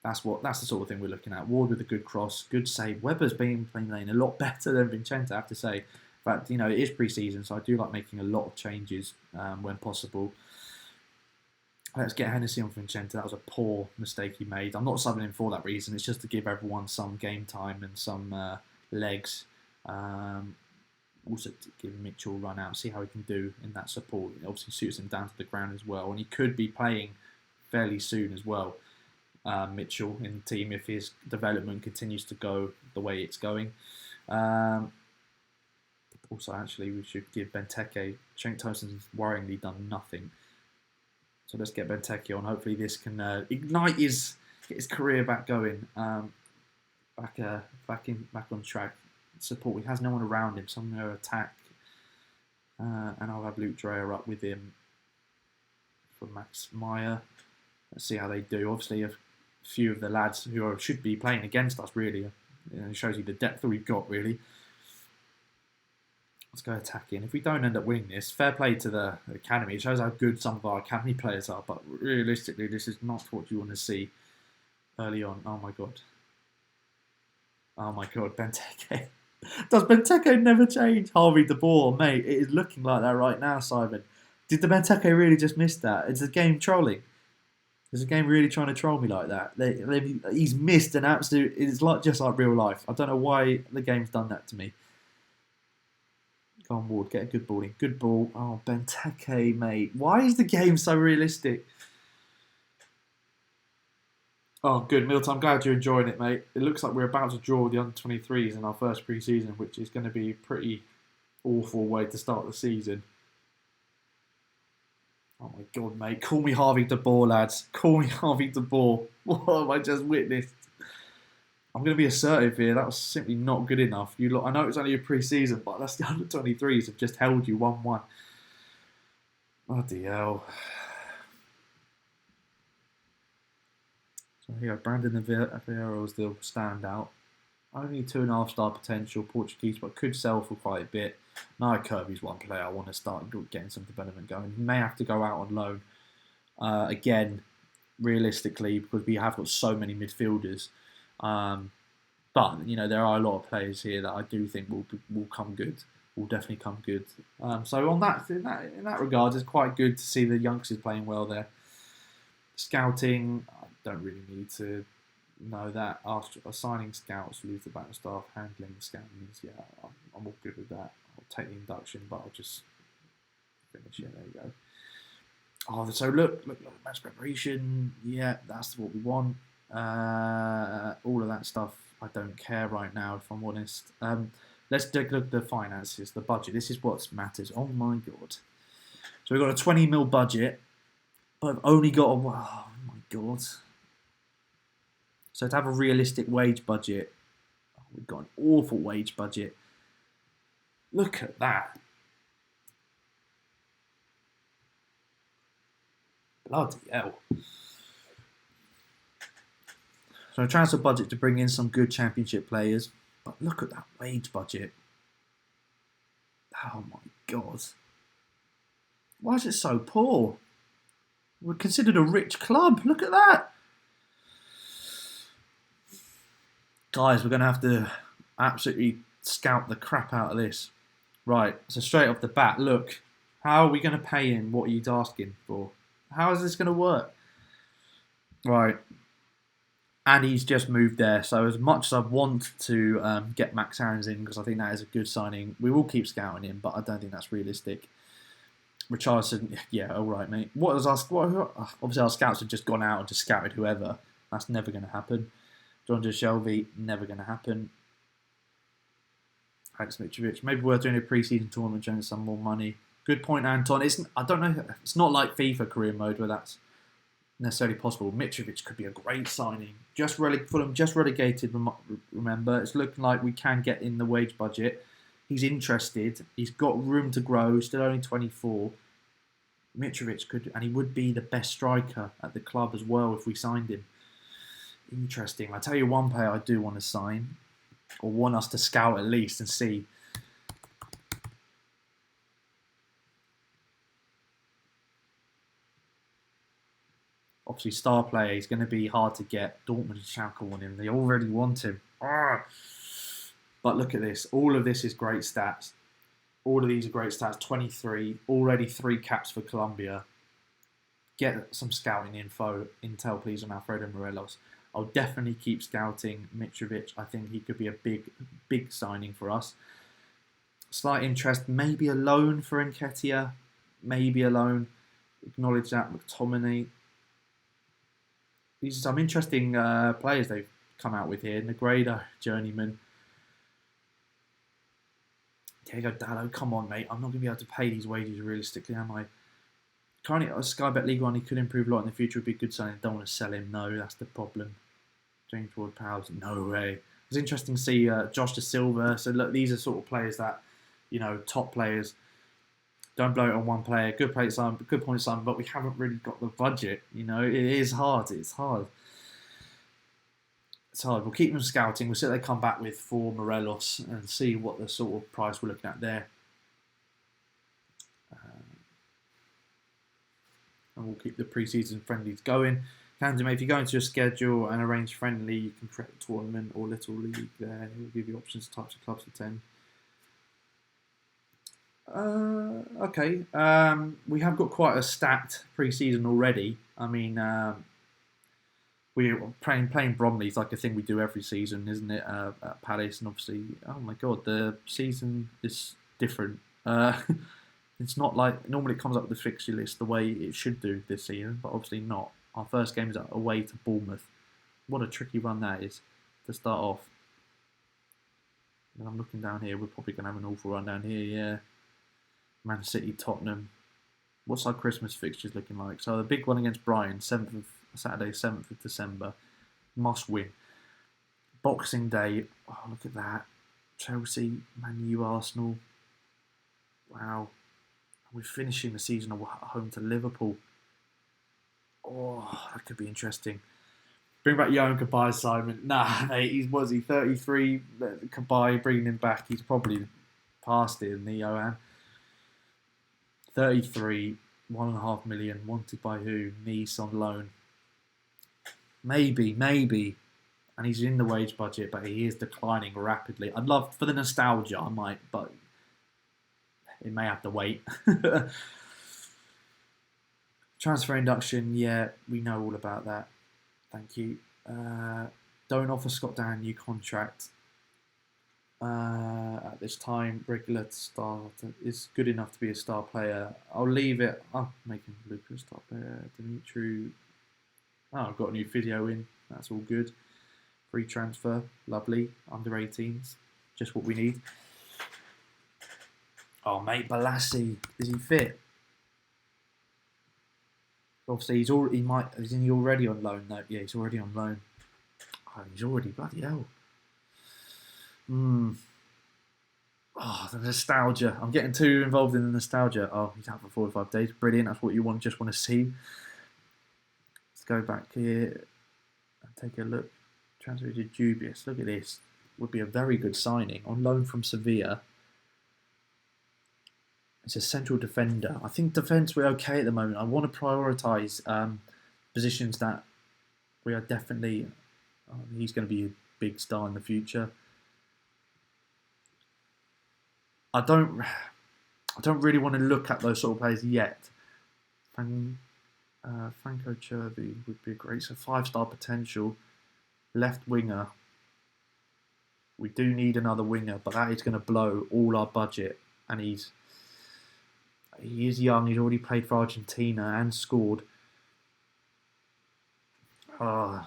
that's the sort of thing we're looking at. Ward with a good cross, good save. Webber's been playing a lot better than Vincente, I have to say. In fact, it is pre-season, so I do like making a lot of changes when possible. Let's get Hennessy on Vincente. That was a poor mistake he made. I'm not subbing him for that reason. It's just to give everyone some game time and some legs. Also to give Mitchell a run out, see how he can do in that support. It obviously suits him down to the ground as well. And he could be playing fairly soon as well, Mitchell, in the team, if his development continues to go the way it's going. Also, actually, we should give Benteke. Cenk Tosun's worryingly done nothing. So let's get Benteke on. Hopefully this can ignite get his career back going, back on track. Support. He has no one around him, so I'm going to attack, and I'll have Luke Dreyer up with him for Max Meyer. Let's see how they do. Obviously, a few of the lads who should be playing against us, really. It shows you the depth that we've got, really. Let's go attacking. If we don't end up winning this, fair play to the academy. It shows how good some of our academy players are, but realistically, this is not what you want to see early on. Oh my god. Oh my god, Benteke. Does Benteke never change? Harvey De Boer, mate, it is looking like that right now, Simon. Did the Benteke really just miss that? Is the game trolling? Is the game really trying to troll me like that? He's missed an absolute... It's just like real life. I don't know why the game's done that to me. Go on, Ward, get a good ball in. Good ball. Oh, Benteke, mate. Why is the game so realistic? Oh, good, Milt. I'm glad you're enjoying it, mate. It looks like we're about to draw the under-23s in our first pre-season, which is going to be a pretty awful way to start the season. Oh, my God, mate. Call me Harvey De Boer, lads. Call me Harvey De Boer. What have I just witnessed? I'm going to be assertive here. That was simply not good enough. I know it's only a pre-season, but that's the under-23s have just held you 1-1. Bloody hell. So here, Brandon Vieira was the standout. Only 2.5-star potential, Portuguese, but could sell for quite a bit. Now Kirby's one player I want to start getting some development going. He may have to go out on loan. Again, realistically, because we have got so many midfielders. But there are a lot of players here that I do think will come good. Will definitely come good. So on in that regard, it's quite good to see the youngsters playing well there. Scouting, I don't really need to know that. After assigning scouts, leave the back staff, handling scouting, yeah, I'm all good with that. I'll take the induction, but I'll just finish it. There you go. Oh, so look, match preparation. Yeah, that's what we want. All of that stuff, I don't care right now, if I'm honest. Let's take a look at the finances, the budget. This is what matters. Oh my god. So we've got a 20 mil budget, but I've only got oh my god. So to have a realistic wage budget, we've got an awful wage budget. Look at that. Bloody hell. So a transfer budget to bring in some good championship players. But look at that wage budget. Oh my god. Why is it so poor? We're considered a rich club. Look at that. Guys, we're going to have to absolutely scout the crap out of this. Right, so straight off the bat, look. How are we going to pay him what he's asking for? How is this going to work? Right. And he's just moved there. So as much as I want to get Max Aarons in, because I think that is a good signing, we will keep scouting him, but I don't think that's realistic. Richarlison, yeah, all right, mate. Obviously, our scouts have just gone out and just scouted whoever. That's never going to happen. John Shelby, never going to happen. Alex Mitrovic, maybe we're doing a pre-season tournament, showing some more money. Good point, Anton. I don't know. It's not like FIFA career mode where that's necessarily possible. Mitrovic could be a great signing. Fulham just relegated. Remember, it's looking like we can get in the wage budget. He's interested. He's got room to grow. Still only 24. Mitrovic could, and he would be the best striker at the club as well if we signed him. Interesting. I tell you one player I do want to sign, or want us to scout at least and see. Obviously, star player. He's going to be hard to get. Dortmund and Schalke want him. They already want him. But look at this. All of this is great stats. All of these are great stats. 23. Already 3 caps for Colombia. Get some scouting intel, please, on Alfredo Morelos. I'll definitely keep scouting Mitrovic. I think he could be a big signing for us. Slight interest. Maybe a loan for Nketiah. Maybe a loan. Acknowledge that. McTominay. These are some interesting players they've come out with here. Negredo, journeyman. Diego Dallo, come on, mate. I'm not going to be able to pay these wages realistically, am I? Currently, at Sky Bet League 1, he could improve a lot in the future. Would be a good signing. Don't want to sell him. No, that's the problem. James Ward-Prowse, no way. It was interesting to see Josh Da Silva. So, look, these are sort of players that, top players. Don't blow it on one player. Good point, Simon, but we haven't really got the budget. It is hard. It's hard. It's hard. We'll keep them scouting. We'll see what they come back with for Morelos and see what the sort of price we're looking at there. And we'll keep the pre-season friendlies going. Candy, if you go into your schedule and arrange friendly, you can create a tournament or little league there. It will give you options, types of clubs for 10. Okay. We have got quite a stacked pre-season already. I mean, we're playing Bromley is like a thing we do every season, isn't it? At Palace, and obviously, oh my god, the season is different. It's not like normally it comes up with the fixture list the way it should do this season, but obviously not. Our first game is away to Bournemouth. What a tricky run that is to start off. And I'm looking down here. We're probably going to have an awful run down here. Yeah. Man City, Tottenham. What's our Christmas fixtures looking like? So the big one against Brighton, Saturday, 7th of December. Must win. Boxing Day. Oh, look at that. Chelsea, Man U, Arsenal. Wow. We're finishing the season at home to Liverpool. Oh, that could be interesting. Bring back Johan Kabay, Simon. Nah, mate, was he 33? Kabay, bringing him back. He's probably past it in the Johan. 33, 1.5 million. Wanted by who? Nice on loan. Maybe. And he's in the wage budget, but he is declining rapidly. I'd love, for the nostalgia, I might, but it may have to wait. Transfer induction, yeah, we know all about that. Thank you. Don't offer Scott Dan a new contract. At this time, regular start is good enough to be a star player. I'll leave it. I'll make him Luca a star player. Dimitri. Oh, I've got a new video in. That's all good. Free transfer. Lovely. Under 18s. Just what we need. Oh, mate, Balassi. Is he fit? Obviously, isn't he already on loan? No, yeah, he's already on loan. Oh, he's already bloody hell. Oh, the nostalgia. I'm getting too involved in the nostalgia. Oh, he's out for 4 or 5 days. Brilliant. That's what you just want to see. Let's go back here and take a look. Transfer to dubious. Look at this. Would be a very good signing. On loan from Sevilla. It's a central defender. I think defence we're okay at the moment. I want to prioritise positions that we are definitely... he's going to be a big star in the future. I don't really want to look at those sort of players yet. Franco Chervi would be great. So 5-star potential. Left winger. We do need another winger, but that is going to blow all our budget. And he is young. He's already played for Argentina and scored. I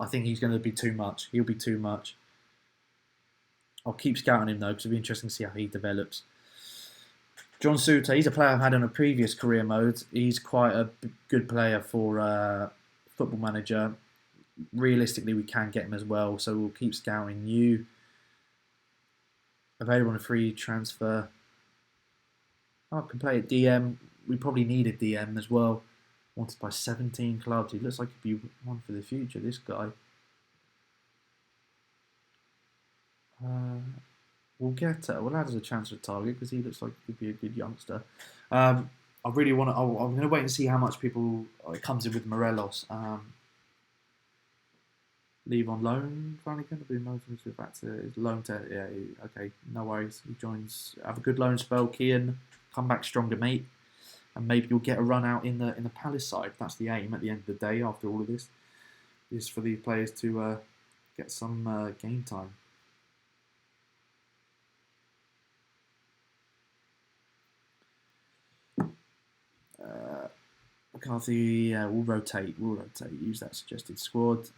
think he's going to be too much. He'll be too much. I'll keep scouting him though, because it'll be interesting to see how he develops. John Suter, he's a player I've had on a previous career mode. He's quite a good player for Football Manager. Realistically, we can get him as well, so we'll keep scouting you. Available on a free transfer. I can play at DM. We probably need a DM as well. Wanted by 17 clubs. He looks like he'd be one for the future, this guy. We'll add as a transfer target because he looks like he could be a good youngster. I really want to. I'm going to wait and see how much people it comes in with Morelos. Leave on loan. Finally going to be motivated back to his loan. Okay, no worries. He joins. Have a good loan spell, Kian. Come back stronger, mate. And maybe you'll get a run out in the Palace side. That's the aim at the end of the day. After all of this, is for these players to get some game time. McCarthy, we'll rotate. Use that suggested squad.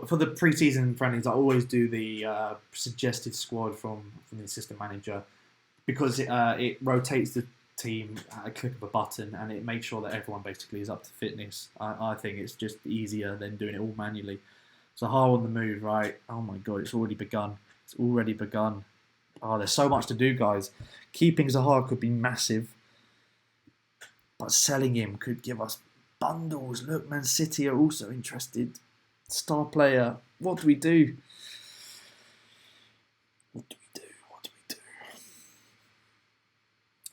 For the pre-season friendlies, I always do the suggested squad from the assistant manager because it rotates the team at a click of a button and it makes sure that everyone basically is up to fitness. I think it's just easier than doing it all manually. Zaha on the move, right? Oh my god, it's already begun. Oh, there's so much to do, guys. Keeping Zaha could be massive. But selling him could give us bundles. Look, Man City are also interested. Star player. What do we do?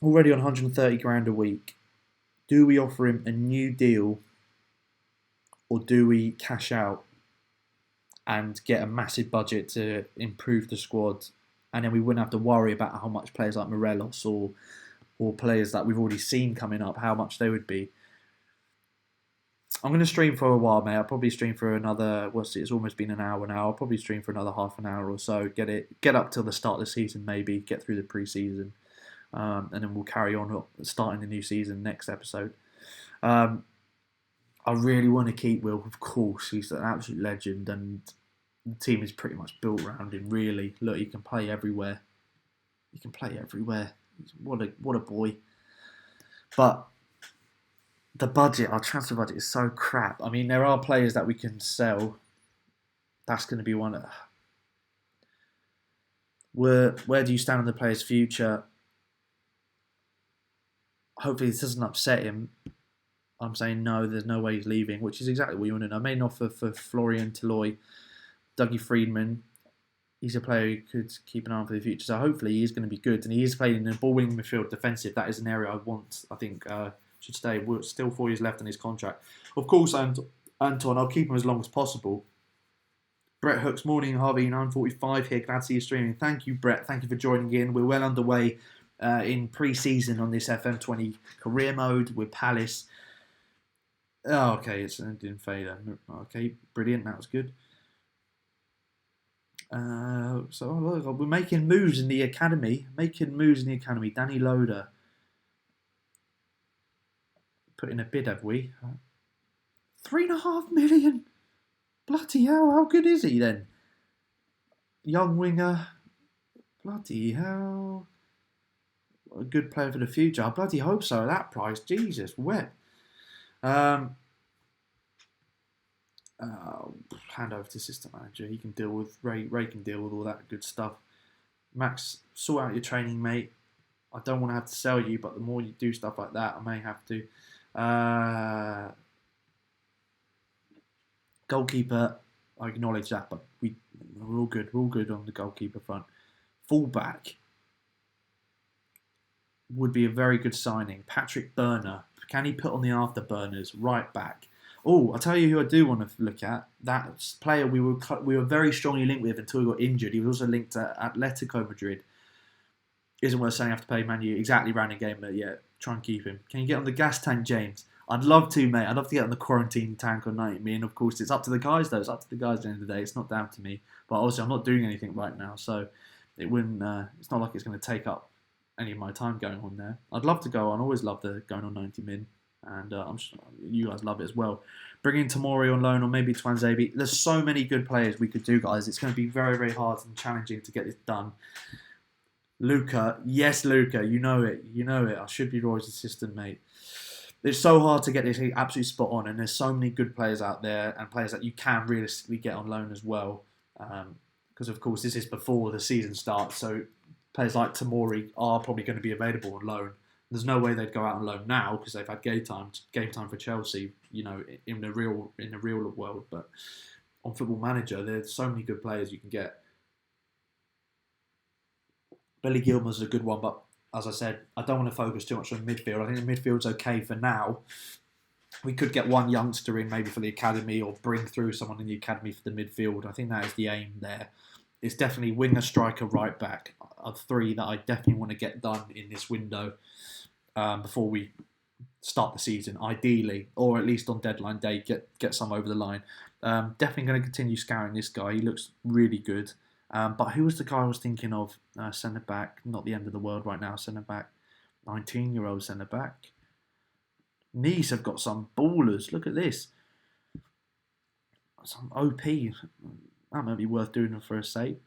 Already on 130 grand a week. Do we offer him a new deal? Or do we cash out and get a massive budget to improve the squad? And then we wouldn't have to worry about how much players like Morelos or players that we've already seen coming up, how much they would be. I'm going to stream for a while, mate. I'll probably stream for another, it's almost been an hour now. I'll probably stream for another half an hour or so. Get up till the start of the season, maybe. Get through the pre-season. And then we'll carry on starting the new season next episode. I really want to keep Will, of course. He's an absolute legend and the team is pretty much built around him, really. Look, he can play everywhere. What a boy. But the budget, our transfer budget is so crap. I mean, there are players that we can sell. That's going to be one. Where do you stand on the player's future? Hopefully this doesn't upset him. I'm saying no, there's no way he's leaving, which is exactly what you want to know. I made an offer for Florian Toloi, Dougie Friedman. He's a player who could keep an eye on for the future. So hopefully he is going to be good. And he is playing in a ball-winning midfield defensive. That is an area I want, I think, should stay. We're still 4 years left on his contract. Of course, Anton, I'll keep him as long as possible. Brett Hooks, morning, Harvey, 9:45 here. Glad to see you streaming. Thank you, Brett. Thank you for joining in. We're well underway in pre-season on this FM20 career mode with Palace. Oh, okay, it didn't fade. Okay, brilliant. That was good. So look, we're making moves in the academy. Danny Loader. Put in a bid, have we? 3.5 million. Bloody hell, how good is he then? Young winger. Bloody hell. A good player for the future. I bloody hope so at that price. Jesus, wet. Hand over to assistant manager. He can deal with Ray can deal with all that good stuff. Max, sort out your training, mate. I don't want to have to sell you, but the more you do stuff like that, I may have to. Goalkeeper, I acknowledge that, but we're all good. We're all good on the goalkeeper front. Fullback would be a very good signing. Patrick Burner. Can he put on the afterburners? Right back. Oh, I'll tell you who I do want to look at. That player we were very strongly linked with until he got injured. He was also linked to Atletico Madrid. Isn't worth saying I have to pay Man U exactly round the game, but yeah, try and keep him. Can you get on the gas tank, James? I'd love to, mate. I'd love to get on the quarantine tank on 90 million. Of course, it's up to the guys, though. It's up to the guys at the end of the day. It's not down to me. But obviously, I'm not doing anything right now, so it wouldn't. It's not like it's going to take up any of my time going on there. I'd love to go on. I always love going on 90 min. And I'm sure you guys love it as well. Bring in Tomori on loan or maybe Twanzebe. There's so many good players we could do, guys. It's going to be very, very hard and challenging to get this done. Luca, yes, Luca, you know it, you know it. I should be Roy's assistant, mate. It's so hard to get this absolutely spot on, and there's so many good players out there and players that you can realistically get on loan as well. Because of course this is before the season starts, so players like Tamori are probably going to be available on loan. There's no way they'd go out on loan now because they've had game time for Chelsea, in the real world. But on Football Manager, there's so many good players you can get. Billy Gilmour's a good one, but as I said, I don't want to focus too much on midfield. I think the midfield's okay for now. We could get one youngster in maybe for the academy or bring through someone in the academy for the midfield. I think that is the aim there. It's definitely winger, striker, right back are three that I definitely want to get done in this window before we start the season, ideally, or at least on deadline day, get some over the line. Definitely going to continue scouting this guy. He looks really good. But who was the guy I was thinking of? Centre back, not the end of the world right now. Centre back, 19-year-old centre back. Nice have got some ballers. Look at this. Some OP. That might be worth doing for a sake.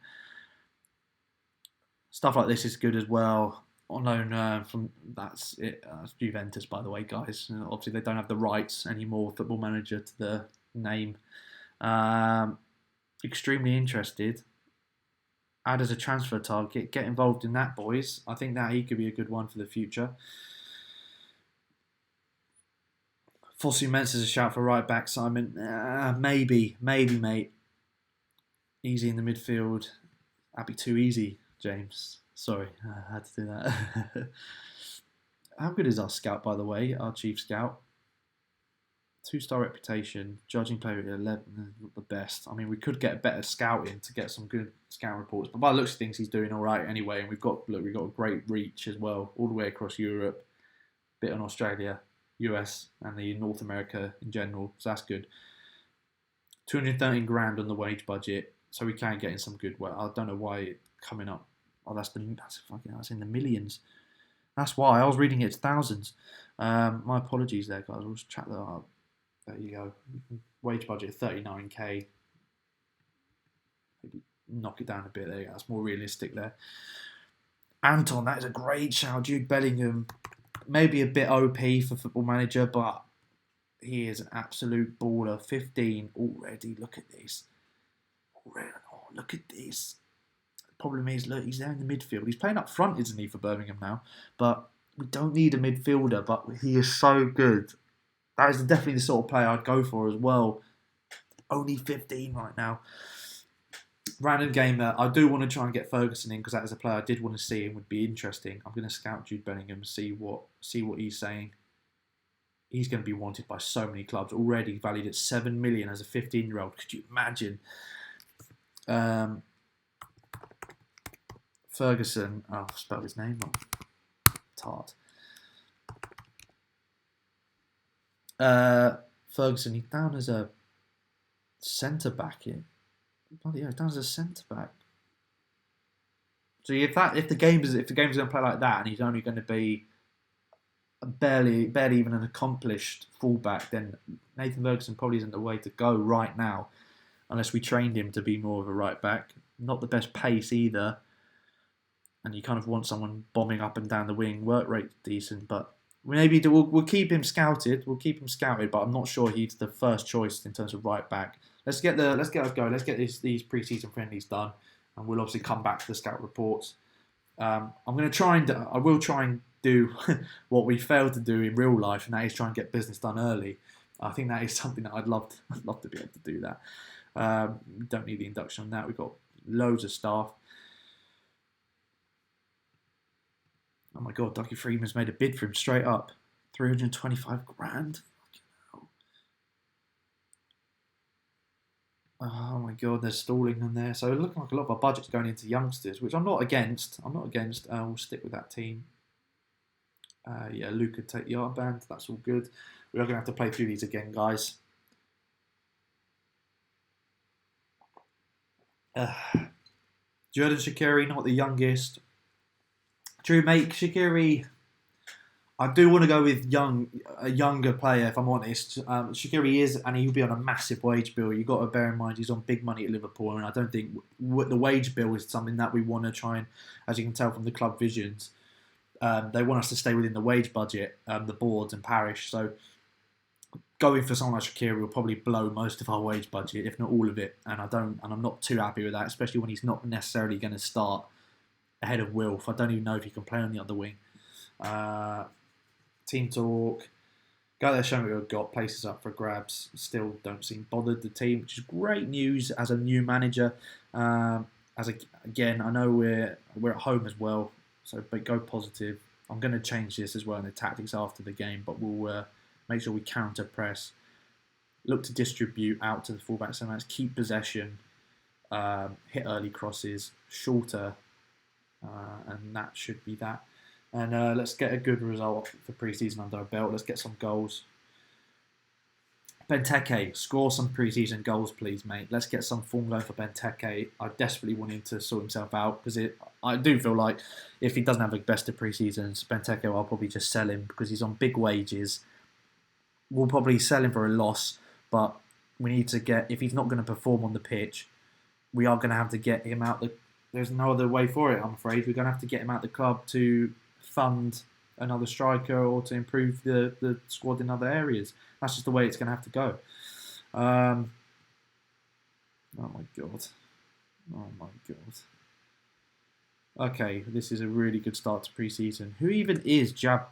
Stuff like this is good as well. On loan from that's it. Juventus, by the way, guys. Obviously, they don't have the rights anymore. Football Manager to the name. Extremely interested. Add as a transfer target. Get involved in that, boys. I think that he could be a good one for the future. Fosu Mensah's a shout for right back, Simon. Maybe, mate. Easy in the midfield. That'd be too easy, James. Sorry, I had to do that. How good is our scout, by the way? Our chief scout. 2-star reputation. Judging player at 11, not the best. I mean, we could get better scouting to get some good scout reports, but by the looks of things, he's doing all right anyway. And we've got a great reach as well, all the way across Europe, bit on Australia, US, and the North America in general. So that's good. 213 grand on the wage budget, so we can get in some good work. I don't know why it's coming up. Oh, that's in the millions. That's why I was reading it's thousands. My apologies there, guys. We'll just chat that up. There you go. Wage budget 39k. Maybe knock it down a bit there. That's more realistic there. Anton, that is a great shout. Jude Bellingham, maybe a bit OP for Football Manager, but he is an absolute baller. 15 already. Look at this. Look at this. The problem is, look, he's there in the midfield. He's playing up front, isn't he, for Birmingham now? But we don't need a midfielder, but he is so good. That is definitely the sort of player I'd go for as well. Only 15 right now. Random gamer. I do want to try and get Ferguson in because that is a player I did want to see and would be interesting. I'm going to scout Jude Bellingham, see what he's saying. He's going to be wanted by so many clubs. Already valued at 7 million as a 15-year-old. Could you imagine? Ferguson. Oh, I've spelled his name wrong. Tart. Ferguson, he's down as a centre back here. Bloody hell, down as a centre back. So if the game's going to play like that, and he's only going to be barely even an accomplished fullback, then Nathan Ferguson probably isn't the way to go right now, unless we trained him to be more of a right back. Not the best pace either, and you kind of want someone bombing up and down the wing. Work rate decent, but we'll keep him scouted. We'll keep him scouted, but I'm not sure he's the first choice in terms of right back. Let's get us going. Let's get these pre-season friendlies done, and we'll obviously come back to the scout reports. I will try and do what we failed to do in real life, and that is try and get business done early. I think that is something that I'd love to be able to do that. We don't need the induction on that. We've got loads of staff. Oh my God, Dougie Freeman's made a bid for him straight up. 325 grand. Oh my God, they're stalling on there. So it looks like a lot of our budget's going into youngsters, which I'm not against. We'll stick with that team. Luke could take the armband. That's all good. We are going to have to play through these again, guys. Jordan Shaqiri, not the youngest. True, mate. Shaqiri, I do want to go with a younger player, if I'm honest. Shaqiri is, and he'll be on a massive wage bill. You've got to bear in mind he's on big money at Liverpool, and I don't think the wage bill is something that we want to try and, as you can tell from the club visions, they want us to stay within the wage budget, the boards and parish. So going for someone like Shaqiri will probably blow most of our wage budget, if not all of it. And I'm not too happy with that, especially when he's not necessarily going to start ahead of Wilf. I don't even know if he can play on the other wing. Team talk. Go there, show me what we've got. Places up for grabs. Still don't seem bothered. The team, which is great news as a new manager. Again, I know we're at home as well, but go positive. I'm going to change this as well in the tactics after the game, but we'll make sure we counter press. Look to distribute out to the fullback centre-backs. Keep possession. Hit early crosses. Shorter, and that should be that. And let's get a good result for pre-season under our belt. Let's get some goals. Benteke, score some pre-season goals, please, mate. Let's get some form going for Benteke. I desperately want him to sort himself out because I do feel like if he doesn't have the best of pre-seasons, Benteke, I'll probably just sell him because he's on big wages. We'll probably sell him for a loss, but we need to get, if he's not going to perform on the pitch, we are going to have to get him out. There's no other way for it, I'm afraid. We're going to have to get him out the club to fund another striker or to improve the squad in other areas. That's just the way it's going to have to go. Oh my God. Oh my God. Okay, this is a really good start to pre-season. Who even is Czech?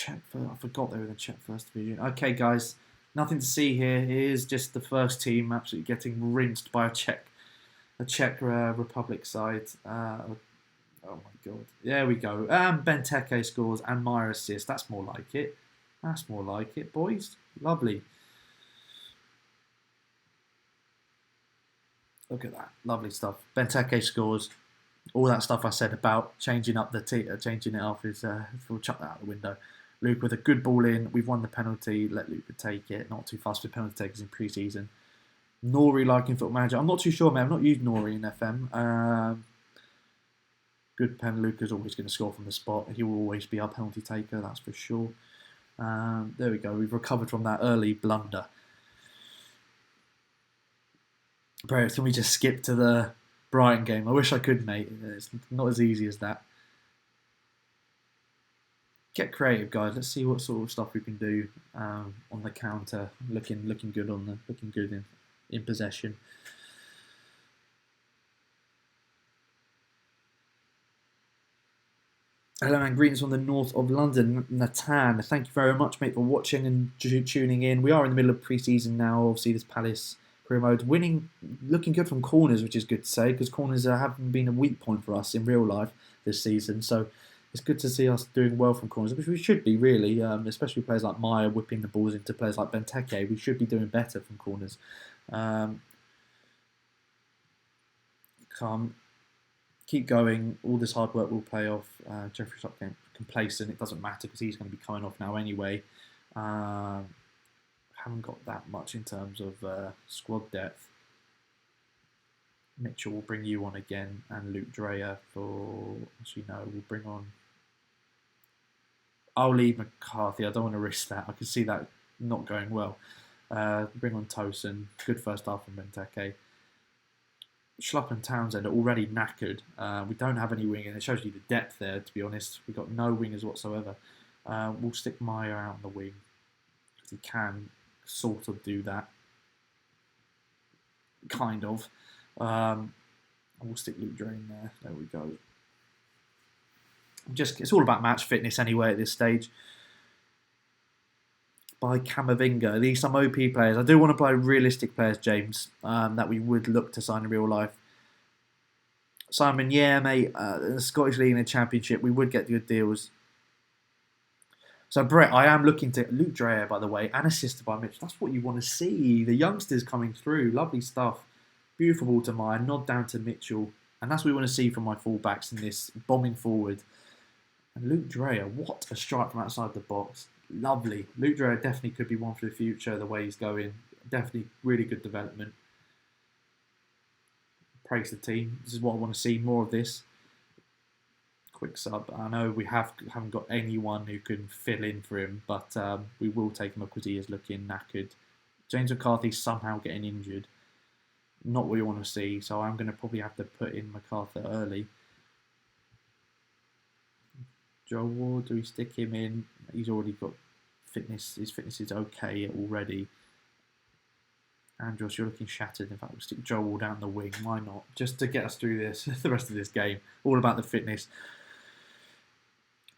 I forgot they were in the Czech First Division. Okay, guys, nothing to see here. Here's just the first team absolutely getting rinsed by a Czech Republic side. Oh my God. There we go. Benteke scores and Meyer assists. That's more like it. That's more like it, boys. Lovely. Look at that. Lovely stuff. Benteke scores. All that stuff I said about changing up changing it off is we'll chuck that out the window. Luke with a good ball in. We've won the penalty. Let Luke take it. Not too fast with penalty takers in pre-season. Nori liking Football Manager. I'm not too sure, man. I've not used Nori in FM. Good pen. Luca's always going to score from the spot. He will always be our penalty taker, that's for sure. There we go. We've recovered from that early blunder. Bro, can we just skip to the Brighton game? I wish I could, mate. It's not as easy as that. Get creative, guys. Let's see what sort of stuff we can do on the counter. Looking good in possession. Hello and greetings from the north of London, Natan. Thank you very much, mate, for watching and tuning in. We are in the middle of pre-season now. Obviously, this Palace career mode winning, looking good from corners, which is good to say because corners haven't been a weak point for us in real life this season. So it's good to see us doing well from corners, which we should be really, especially players like Meyer whipping the balls into players like Benteke. We should be doing better from corners. Keep going. All this hard work will pay off. Jeffrey's up getting complacent. It doesn't matter because he's going to be coming off now anyway. Haven't got that much in terms of squad depth. Mitchell will bring you on again, and Luke Dreyer for. Actually, no, we'll bring on. I'll leave McCarthy. I don't want to risk that. I can see that not going well. Bring on Tosin. Good first half from Benteke. Schlupp and Townsend are already knackered. We don't have any wingers. It shows you the depth there, to be honest. We've got no wingers whatsoever. We'll stick Meyer out on the wing because he can sort of do that. Kind of. We'll stick Luke Drain there. There we go. It's all about match fitness anyway at this stage. By Camavinga. These are some OP players. I do want to play realistic players, James, that we would look to sign in real life. Simon, yeah, mate, the Scottish League and the Championship, we would get good deals. So, Brett, I am looking to Luke Dreyer, by the way, and assisted by Mitch. That's what you want to see. The youngsters coming through. Lovely stuff. Beautiful ball to Meyer. Nod down to Mitchell. And that's what we want to see from my fullbacks in this bombing forward. And Luke Dreyer, what a strike from outside the box. Lovely. Luke Dreyer definitely could be one for the future, the way he's going. Definitely really good development. Praise the team. This is what I want to see, more of this. quick sub. I know we haven't got anyone who can fill in for him, but we will take him up because he is looking knackered. James McCarthy somehow getting injured. Not what we want to see, so I'm going to probably have to put in MacArthur early. Joe Ward, do we stick him in? He's already got fitness. His fitness is okay already. Andros, you're looking shattered. In fact, we'll stick Joe Ward down the wing. Why not? Just to get us through this, the rest of this game. All about the fitness.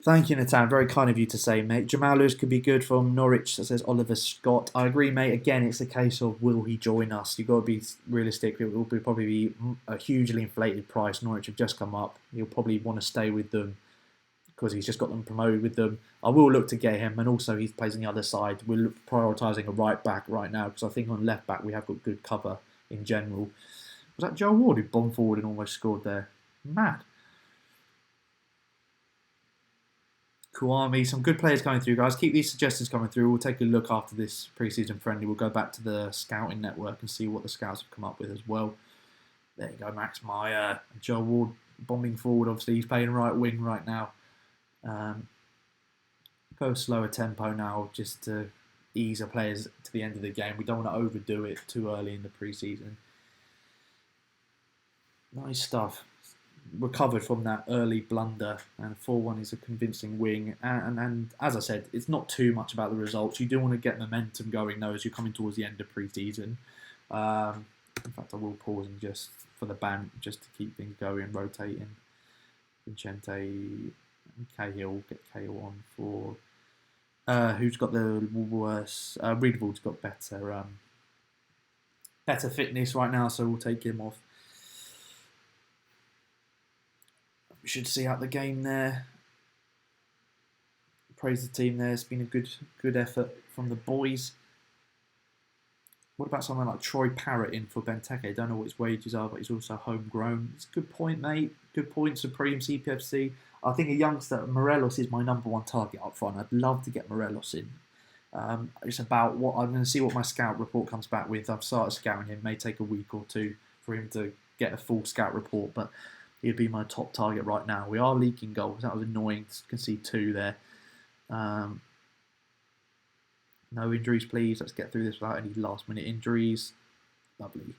Thank you, Natan. Very kind of you to say, mate. Jamal Lewis could be good from Norwich, says Oliver Scott. I agree, mate. Again, it's a case of will he join us? You've got to be realistic. It will probably be a hugely inflated price. Norwich have just come up. He'll probably want to stay with them because he's just got them promoted with them. I will look to get him, and also he plays on the other side. We're prioritising a right back right now because I think on left back we have got good cover in general. Was that Joe Ward who bombed forward and almost scored there? Mad. Kouame, some good players coming through, guys. Keep these suggestions coming through. We'll take a look after this pre-season friendly. We'll go back to the scouting network and see what the scouts have come up with as well. There you go, Max Meyer. Joe Ward bombing forward. Obviously, he's playing right wing right now. Go slower tempo now just to ease our players to the end of the game. We don't want to overdo it too early in the pre-season. Nice stuff. Recovered from that early blunder, and 4-1 is a convincing win. And as I said, it's not too much about the results. You do want to get momentum going though as you're coming towards the end of pre-season. In fact, I will pause and just for the band just to keep things going, rotating. Vincente and Cahill, get Cahill on for who's got the worse. Reedwald's got better fitness right now, so we'll take him off. We should see out the game there. Praise the team there. It's been a good effort from the boys. What about someone like Troy Parrott in for Benteke? Don't know what his wages are, but he's also homegrown. It's a good point, mate. Good point, Supreme CPFC. I think a youngster, Morelos, is my number one target up front. I'd love to get Morelos in. It's about what I'm going to see what my scout report comes back with. I've started scouting him. It may take a week or two for him to get a full scout report, but he'd be my top target right now. We are leaking goals. That was annoying. You can see 2 there. No injuries, please. Let's get through this without any last-minute injuries. Lovely.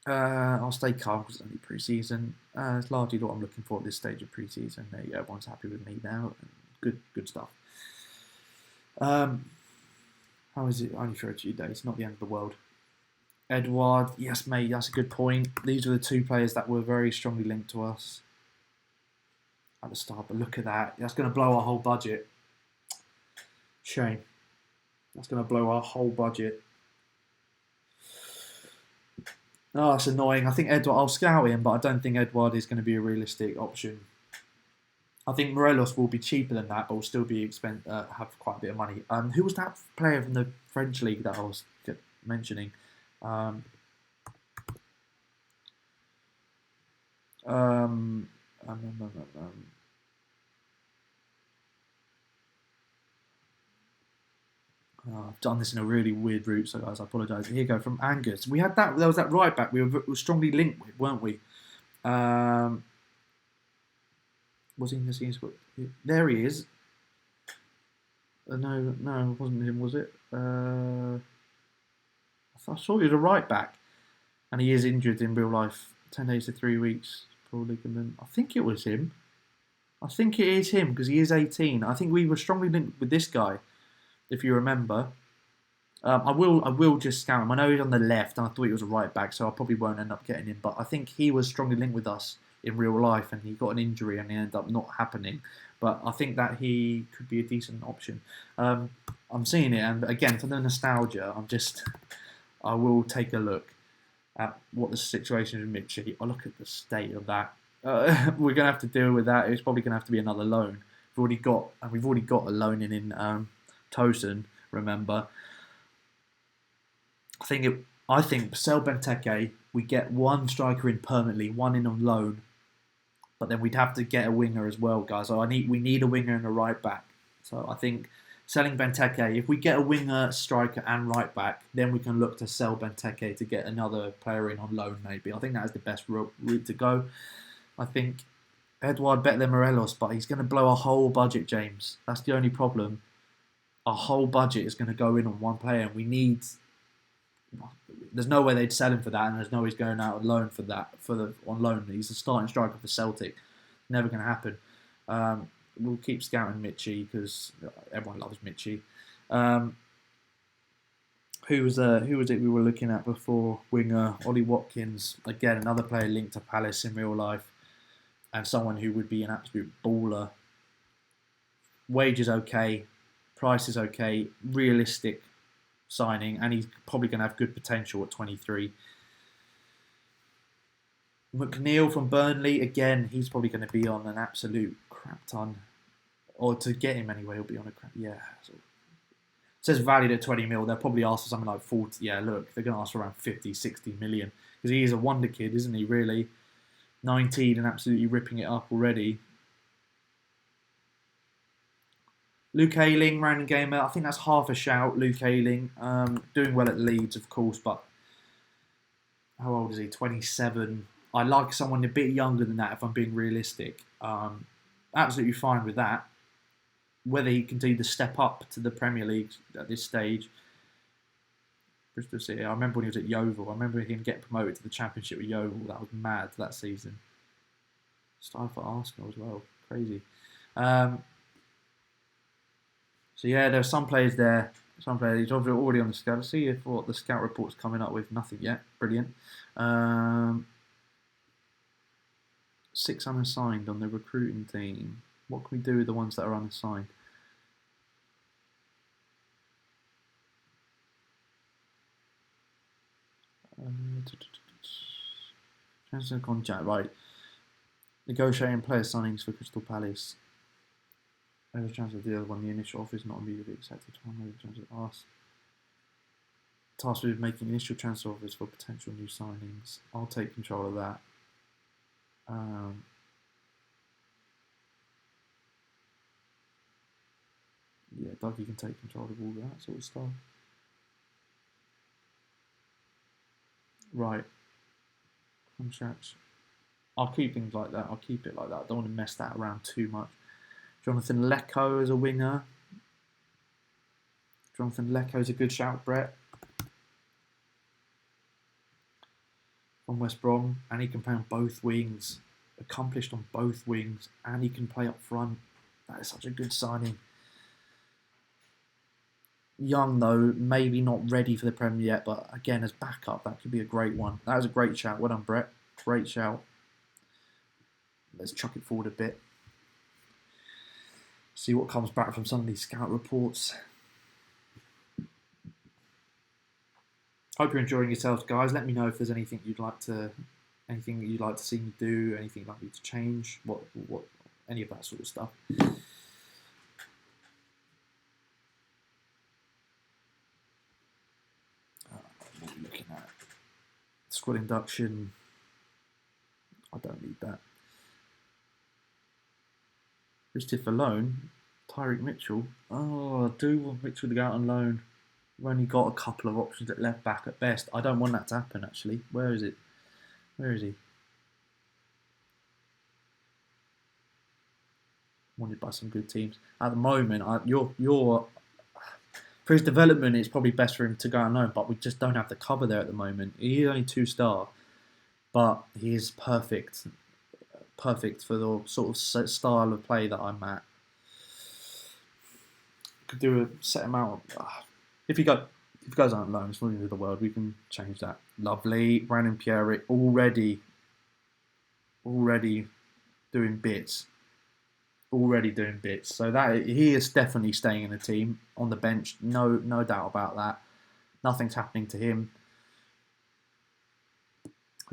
I'll stay calm because it's only pre-season. It's largely what I'm looking for at this stage of pre-season. There you go. Everyone's happy with me now. Good stuff. How is it? Only for a few days. Not the end of the world. Edward, yes, mate, that's a good point. These are the 2 players that were very strongly linked to us at the start, but look at that. That's going to blow our whole budget. Shame. That's going to blow our whole budget. Oh, that's annoying. I think Edward, I'll scout him, but I don't think Edward is going to be a realistic option. I think Morelos will be cheaper than that, but will still be have quite a bit of money. Who was that player from the French league that I was mentioning? I've done this in a really weird route, so guys, I apologise. Here you go, from Angus. We had that. There was that right back we were strongly linked with, weren't we? Was he in the scene? There he is. No, it wasn't him, was it? I saw he was a right back, and he is injured in real life. 10 days to 3 weeks. Probably. I think it was him. I think it is him because he is 18. I think we were strongly linked with this guy, if you remember. I will just scout him. I know he's on the left, and I thought he was a right back, so I probably won't end up getting him. But I think he was strongly linked with us in real life, and he got an injury, and it ended up not happening. But I think that he could be a decent option. I'm seeing it, and again, for the nostalgia, I will take a look at what the situation is with Mitchie. I look at the state of that. We're going to have to deal with that. It's probably going to have to be another loan. We've already got a loan in Tosin, remember. I think sell Benteke, we get one striker in permanently, one in on loan, but then we'd have to get a winger as well, guys. So we need a winger and a right back. So I think selling Benteke, if we get a winger, striker and right back, then we can look to sell Benteke to get another player in on loan maybe. I think that is the best route to go. I think Edouard better than Morelos, but he's going to blow a whole budget, James. That's the only problem. Our whole budget is going to go in on one player, and we need. There's no way they'd sell him for that, and there's no way he's going out on loan for that. On loan, he's a starting striker for Celtic. Never going to happen. We'll keep scouting Mitchie because everyone loves Mitchie. Who was it we were looking at before? Winger Ollie Watkins, again another player linked to Palace in real life, and someone who would be an absolute baller. Wages okay, price is okay, realistic signing, and he's probably going to have good potential at 23. McNeil from Burnley, again, he's probably going to be on an absolute crap ton. Or to get him anyway, he'll be on a crap... Yeah. It says valued at 20 mil. They'll probably ask for something like 40. Yeah, look, they're going to ask for around 50, 60 million. Because he is a wonder kid, isn't he, really? 19 and absolutely ripping it up already. Luke Ayling, random gamer. I think that's half a shout, Luke Ayling. Doing well at Leeds, of course, but... How old is he? 27. I like someone a bit younger than that, if I'm being realistic. Absolutely fine with that. Whether he can do the step up to the Premier League at this stage. Bristol City, I remember when he was at Yeovil. I remember him getting promoted to the Championship with Yeovil. That was mad that season. Started for Arsenal as well. Crazy. So yeah, there's some players there. Some players, he's already on the scout. Let's see what the scout report's coming up with. Nothing yet. Brilliant. 6 unassigned on the recruiting team. What can we do with the ones that are unassigned? Transfer contract, right. Negotiating player signings for Crystal Palace. There's a chance of the other one. The initial offer is not immediately accepted. Tasked with making initial transfer offers for potential new signings. I'll take control of that. Yeah, Dougie can take control of all that sort of stuff. Right. Contracts. I'll keep things like that. I'll keep it like that. I don't want to mess that around too much. Jonathan Lecco as a winger. Jonathan Lecco is a good shout, Brett. From West Brom. And he can play on both wings. Accomplished on both wings. And he can play up front. That is such a good signing. Young though, maybe not ready for the Premier yet, but again, as backup, that could be a great one. That was a great shout. Well done, Brett. Great shout. Let's chuck it forward a bit. See what comes back from some of these scout reports. Hope you're enjoying yourselves, guys. Let me know if there's anything you'd like to see me do, anything you'd like me to change, what any of that sort of stuff. What are we looking at? Squad induction. I don't need that. Listed for loan. Tyreek Mitchell. Oh, I do want Mitchell to go out on loan. We've only got a couple of options at left back at best. I don't want that to happen, actually. Where is it? Where is he? Wanted by some good teams. At the moment, for his development, it's probably best for him to go out on loan, but we just don't have the cover there at the moment. He's only 2-star, but he is perfect. Perfect for the sort of style of play that I'm at. Could do a set amount. If he goes out on loan, it's not the end of the world. We can change that. Lovely. Brandon Pierre already doing bits. Already doing bits. So that he is definitely staying in the team on the bench. No doubt about that. Nothing's happening to him.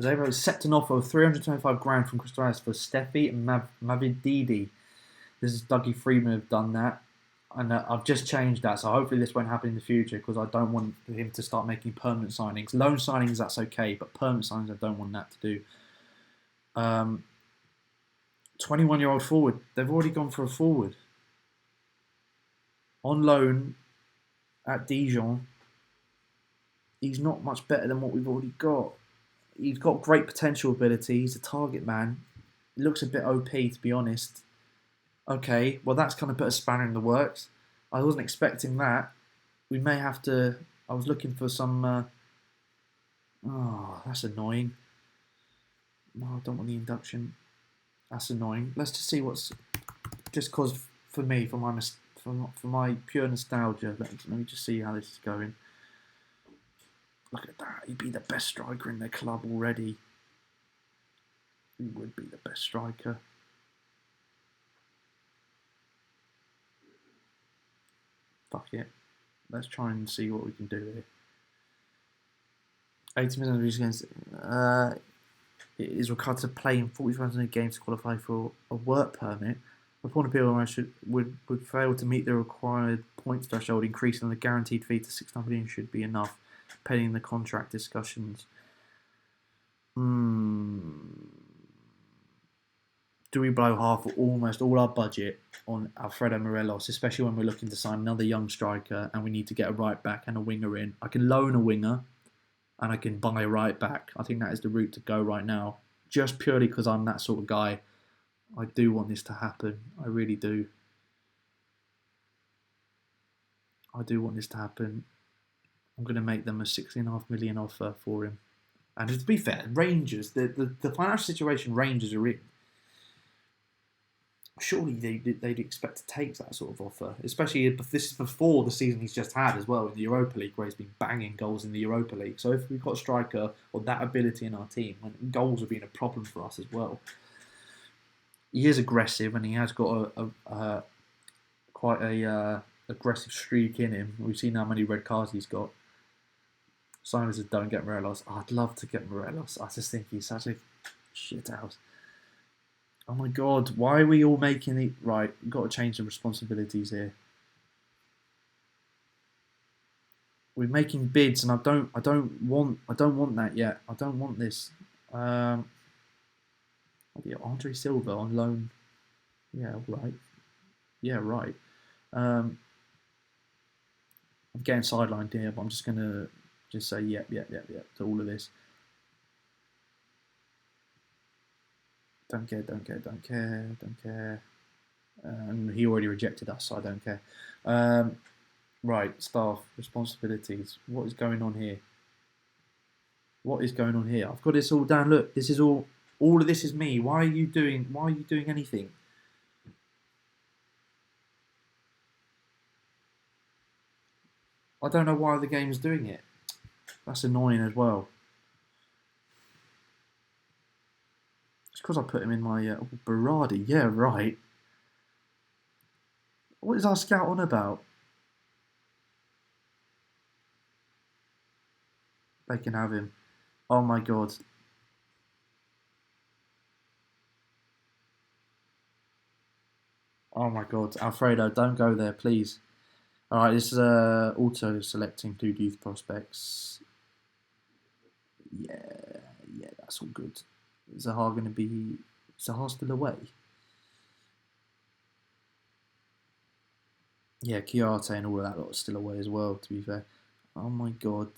Zero is set an offer of 325 grand from Crystal Palace for Steffi and Mavididi. This is Dougie Freeman have done that. And I've just changed that, so hopefully this won't happen in the future because I don't want him to start making permanent signings. Loan signings, that's okay, but permanent signings, I don't want that to do. 21-year-old forward. They've already gone for a forward. On loan at Dijon. He's not much better than what we've already got. He's got great potential ability. He's a target man. It looks a bit OP, to be honest. Okay, well that's kind of put a spanner in the works. I wasn't expecting that. We may have to. I was looking for some. Oh, that's annoying. No, I don't want the induction. That's annoying. Let's just see what's. Just cause for me, for my pure nostalgia. Let me just see how this is going. Look at that. He'd be the best striker in the club already. He would be the best striker. Fuck it. Let's try and see what we can do here. 80% of these games. It is required to play in 40,000 games to qualify for a work permit. Upon appeal, I would fail to meet the required points threshold, increasing the guaranteed fee to 600 million should be enough, pending the contract discussions. Do we blow half or almost all our budget on Alfredo Morelos, especially when we're looking to sign another young striker and we need to get a right back and a winger in? I can loan a winger and I can buy a right back. I think that is the route to go right now, just purely because I'm that sort of guy. I do want this to happen. I really do. I do want this to happen. I'm going to make them a 16.5 million offer for him. And to be fair, Rangers, the financial situation Rangers are in, surely they'd expect to take that sort of offer, especially if this is before the season he's just had as well in the Europa League, where he's been banging goals in the Europa League. So if we've got a striker or that ability in our team, goals have been a problem for us as well. He is aggressive and he has got quite a aggressive streak in him. We've seen how many red cards he's got. Simon says, don't get Morelos. I'd love to get Morelos. I just think he's such a shit house. Oh my god, why are we all making it right? We've got to change the responsibilities here. We're making bids, and I don't want that yet. I don't want this. Yeah, Andre Silva on loan. Yeah, right. Yeah, right. I'm getting sidelined here, but I'm just gonna say yep to all of this. Don't care. And he already rejected us, so I don't care. Right, staff, responsibilities. What is going on here? I've got this all down. Look, this is all of this is me. Why are you doing anything? I don't know why the game's doing it. That's annoying as well. It's because I put him in my Berardi. Yeah, right. What is our scout on about? They can have him. Oh my god. Oh my god. Alfredo, don't go there, please. Alright, this is auto selecting 2 youth prospects. Yeah, that's all good. Zaha going to be... Zaha still away? Yeah, Chiarte and all of that lot are still away as well, to be fair. Oh my god.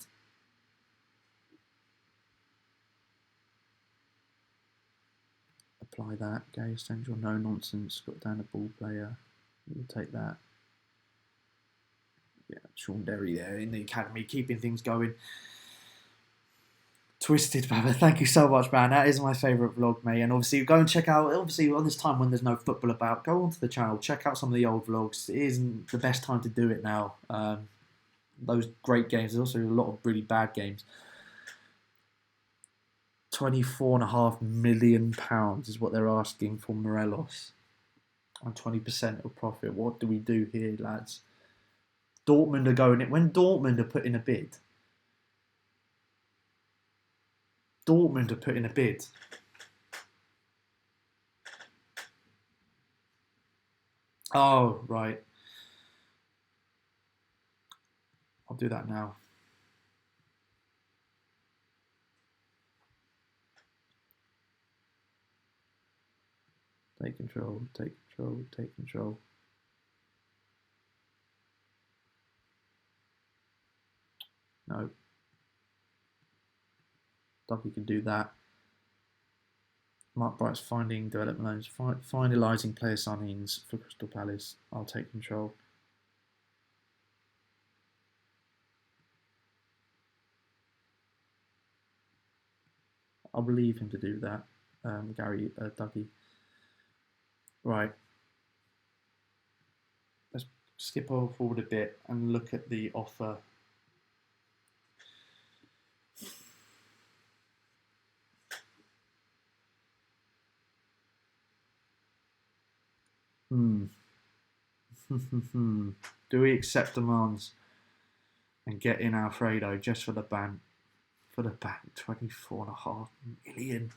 Apply that. Gary Central, no nonsense. Got down a ball player. We'll take that. Yeah, Sean Derry there in the academy, keeping things going. Twisted Babber, thank you so much, man. That is my favourite vlog, mate. And obviously, go and check out. Obviously, on this time when there's no football about, go onto the channel, check out some of the old vlogs. It isn't the best time to do it now. Those great games. There's also a lot of really bad games. £24.5 million is what they're asking for Morelos, and 20% of profit. What do we do here, lads? Dortmund are going in. When Dortmund are putting a bid. Oh, right. I'll do that now. Take control. No. Ducky can do that. Mark Bright's finding development loans, finalising player signings for Crystal Palace. I'll take control. I'll believe him to do that. Gary Dougie. Right. Let's skip forward a bit and look at the offer. Do we accept demands and get in Alfredo just for the ban? For the ban, 24.5 million.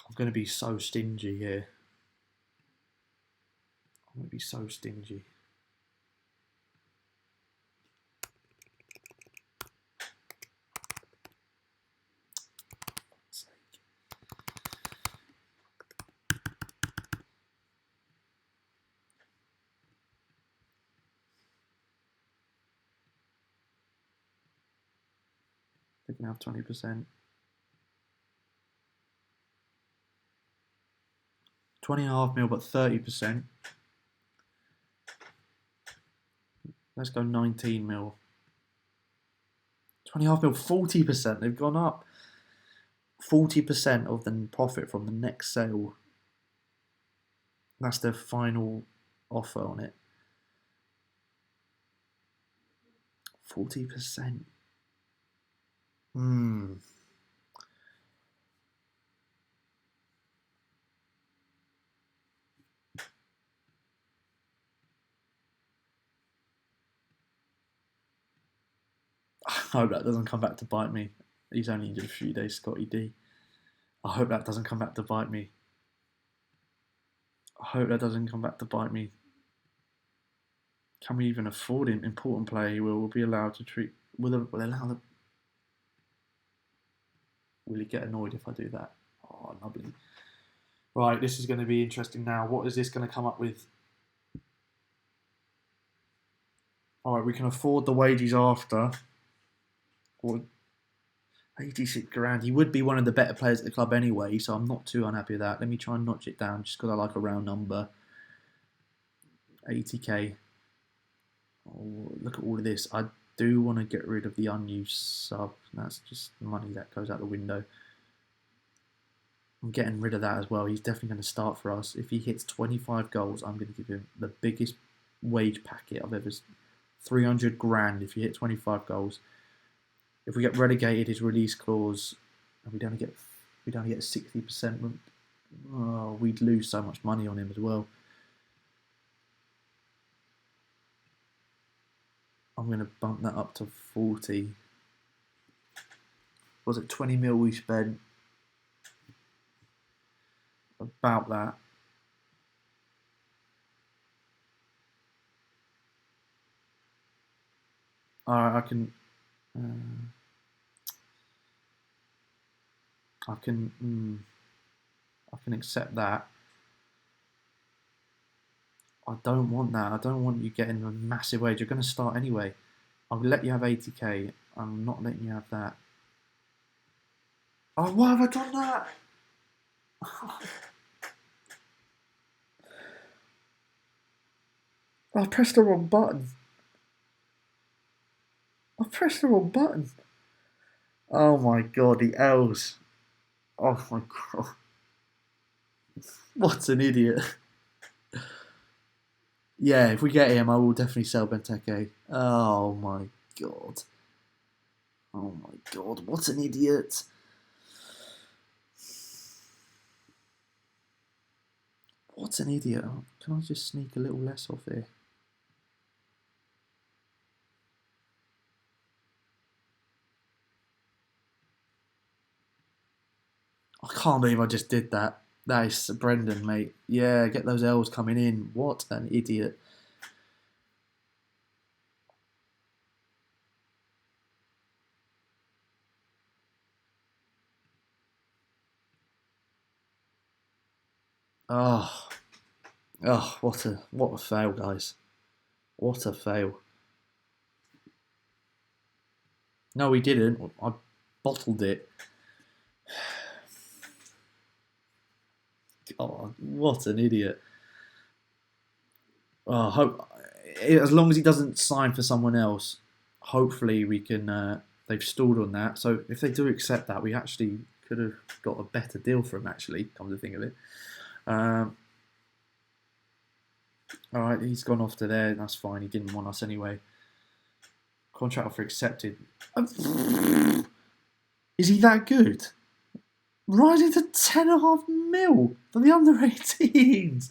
I'm going to be so stingy here. I'm going to be so stingy. They can have 20%. 20.5 mil, but 30%. Let's go 19 mil. 20.5 mil, 40%. They've gone up. 40% of the profit from the next sale. That's their final offer on it. 40%. I hope that doesn't come back to bite me. He's only injured a few days, Scotty D. I hope that doesn't come back to bite me. I hope that doesn't come back to bite me. Can we even afford him? Important player he will be allowed to treat... Will he get annoyed if I do that? Oh, lovely. Right, this is going to be interesting now. What is this going to come up with? All right, we can afford the wages after. Or 86 grand. He would be one of the better players at the club anyway, so I'm not too unhappy with that. Let me try and notch it down just because I like a round number. 80k. Oh, look at all of this. I do want to get rid of the unused sub. That's just money that goes out the window. I'm getting rid of that as well. He's definitely going to start for us. If he hits 25 goals, I'm going to give him the biggest wage packet I've ever... 300 grand if you hit 25 goals. If we get relegated, his release clause, and we'd only get 60%. Oh, we'd lose so much money on him as well. I'm going to bump that up to 40. Was it 20 mil we spent? About that. Alright, I can accept that. I don't want that. I don't want you getting a massive wage. You're going to start anyway. I'll let you have 80k. I'm not letting you have that. Oh, why have I done that? I pressed the wrong button. I pressed the wrong button. Oh my god, the L's. Oh my god. What an idiot. Yeah, if we get him, I will definitely sell Benteke. Oh my god. Oh my god, what an idiot. What an idiot. Can I just sneak a little less off here? I can't believe I just did that. That is Brendan, mate. Yeah, get those L's coming in. What an idiot. Oh, what a fail, guys. What a fail. No, we didn't. I bottled it. Oh, what an idiot! Oh, hope as long as he doesn't sign for someone else, hopefully we can. They've stalled on that, so if they do accept that, we actually could have got a better deal for him. Actually, come to think of it. All right, he's gone off to there. That's fine. He didn't want us anyway. Contract offer accepted. Is he that good? Rising to 10.5 mil for the under 18s.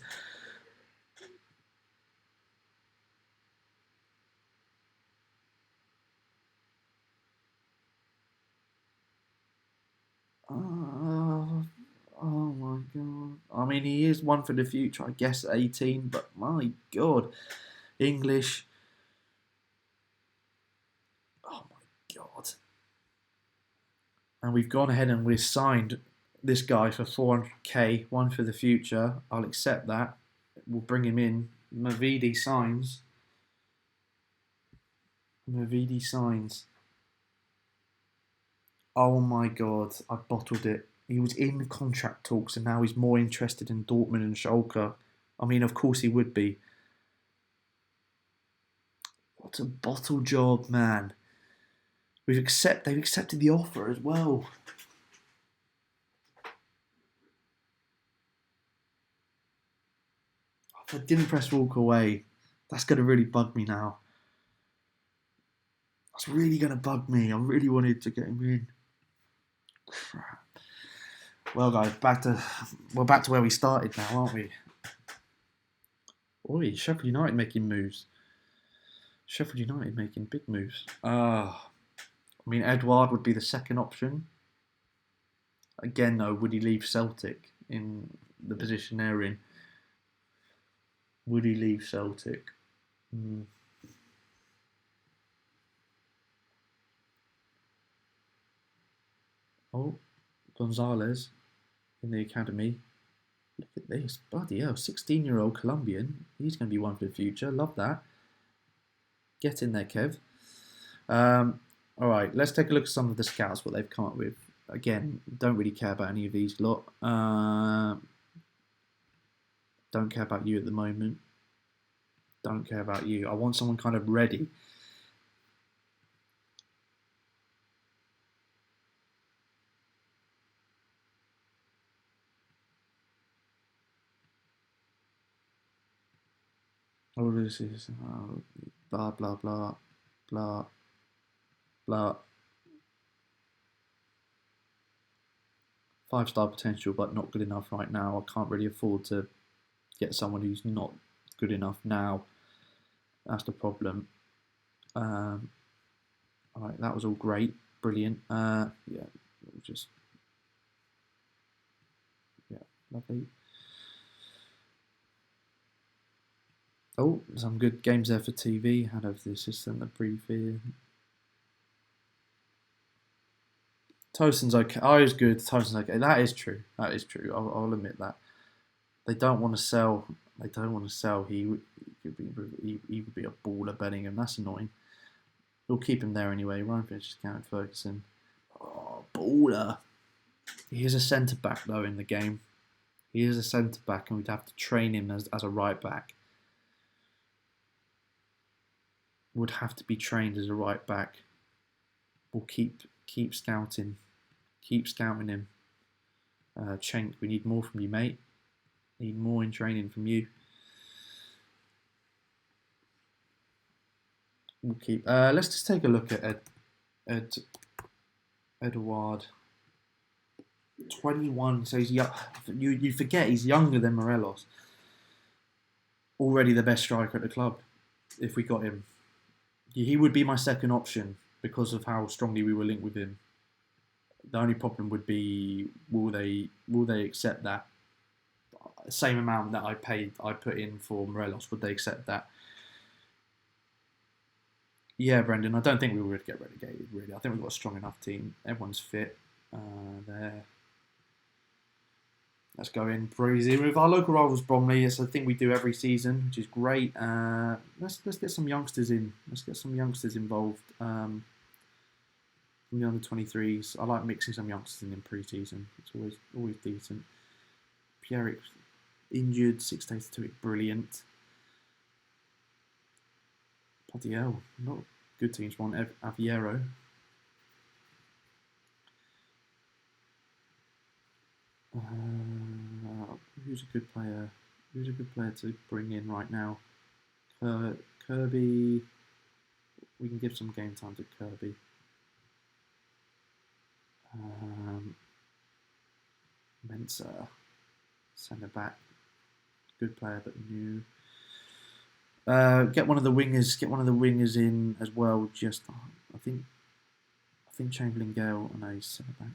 Oh my god. I mean, he is one for the future, I guess, 18, but my god. English. Oh my god. And we've gone ahead and we've signed this guy for 400k, one for the future. I'll accept that. We'll bring him in. Mavidi signs. Oh my god, I bottled it. He was in contract talks and now he's more interested in Dortmund and Schalke. I mean, of course he would be. What a bottle job, man. They've accepted the offer as well. If I didn't press walk away, that's going to really bug me now. That's really going to bug me. I really wanted to get him in. Crap. Well, guys, we're back to where we started now, aren't we? Oi, Sheffield United making moves. Sheffield United making big moves. I mean, Edouard would be the second option. Again, though, would he leave Celtic in the position they're in? Would he leave Celtic? Oh, Gonzalez in the academy. Look at this. Bloody hell, 16-year-old Colombian. He's going to be one for the future. Love that. Get in there, Kev. All right, let's take a look at some of the scouts, what they've come up with. Again, don't really care about any of these lot. Don't care about you at the moment. Don't care about you. I want someone kind of ready. Oh, this is blah, blah, blah, blah, blah. 5-star potential, but not good enough right now. I can't really afford to get someone who's not good enough now. That's the problem. All right, that was all great, brilliant. Yeah, lovely. Oh, some good games there for TV. Had of the assistant, the preview. Tosin's okay. Oh, he's good. Tosin's okay. That is true. I'll admit that. They don't want to sell. He would be a baller betting him. That's annoying. We'll keep him there anyway. Ryan Finch, Gareth Ferguson. Oh, baller. He is a centre back though in the game. He is a centre back, and we'd have to train him as a right back. Would have to be trained as a right back. We'll keep scouting. Keep scouting him. Cenk, we need more from you, mate. Need more in training from you. We'll keep. Let's just take a look at Edouard. 21, so he's young. You forget he's younger than Morelos. Already the best striker at the club. If we got him, he would be my second option because of how strongly we were linked with him. The only problem would be, will they accept that same amount that I put in for Morelos? Would they accept that? Yeah, Brendan, I don't think we would get relegated, really. I think we've got a strong enough team. Everyone's fit. There. Let's go in Preseason with our local rivals, Bromley. It's a thing we do every season, which is great. Let's get some youngsters in. Let's get some youngsters involved. from the under-23s. I like mixing some youngsters in pre-season. It's always decent. Pierrick injured, 6 days to it, brilliant. Bloody hell, not good teams want Aviero. Who's a good player? Who's a good player to bring in right now? Kirby. We can give some game time to Kirby. Mensah, centre back, good player but new. Get one of the wingers. Get one of the wingers in as well. Just I think Chamberlain Gale. I know he's centre back.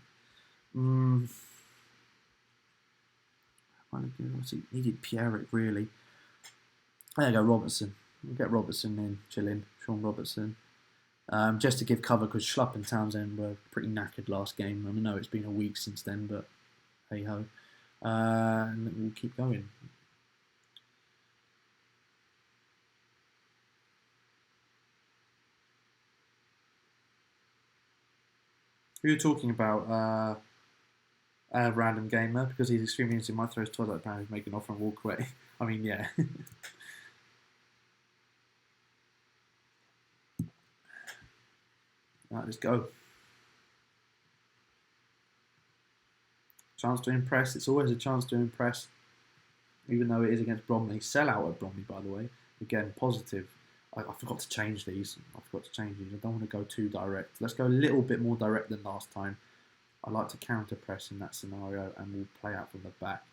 He needed Pierrick really. There you go, Robertson. We'll get Robertson in, chilling. Sean Robertson. Just to give cover because Schlupp and Townsend were pretty knackered last game. I know it's been a week since then, but hey ho. And we'll keep going. Who are you talking about? A random gamer because he's extremely interested. Might throw his toilet pound, make an offer and walk away. I mean, yeah. Right, let's go. Chance to impress. It's always a chance to impress, even though it is against Bromley. Sell out at Bromley, by the way. Again, positive. I forgot to change these. I don't want to go too direct. Let's go a little bit more direct than last time. I like to counter press in that scenario, and we'll play out from the back.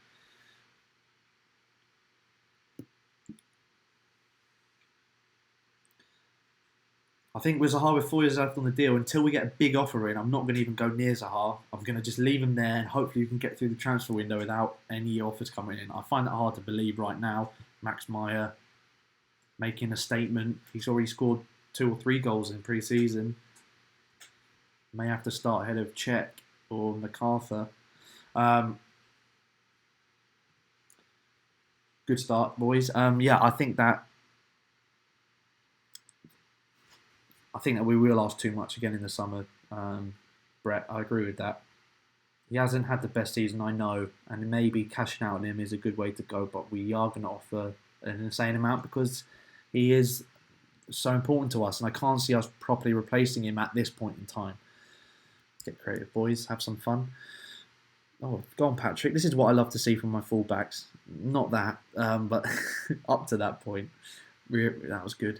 I think with Zaha, with 4 years left on the deal, until we get a big offer in, I'm not going to even go near Zaha. I'm going to just leave him there, and hopefully we can get through the transfer window without any offers coming in. I find that hard to believe right now. Max Meyer making a statement. He's already scored 2 or 3 goals in pre-season. May have to start ahead of Cech or MacArthur. Good start, boys. Yeah, I think that we will ask too much again in the summer. Brett, I agree with that. He hasn't had the best season, I know, and maybe cashing out on him is a good way to go, but we are going to offer an insane amount because he is so important to us, and I can't see us properly replacing him at this point in time. Get creative, boys. Have some fun. Oh, go on, Patrick. This is what I love to see from my fullbacks. Not that, but up to that point, that was good.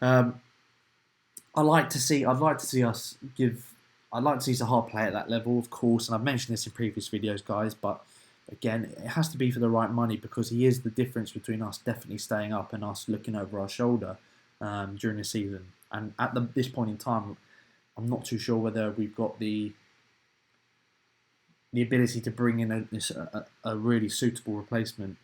I'd like to see us give. I'd like to see Zaha play at that level, of course, and I've mentioned this in previous videos, guys. But again, it has to be for the right money because he is the difference between us definitely staying up and us looking over our shoulder during the season. And at this point in time, I'm not too sure whether we've got the ability to bring in a really suitable replacement.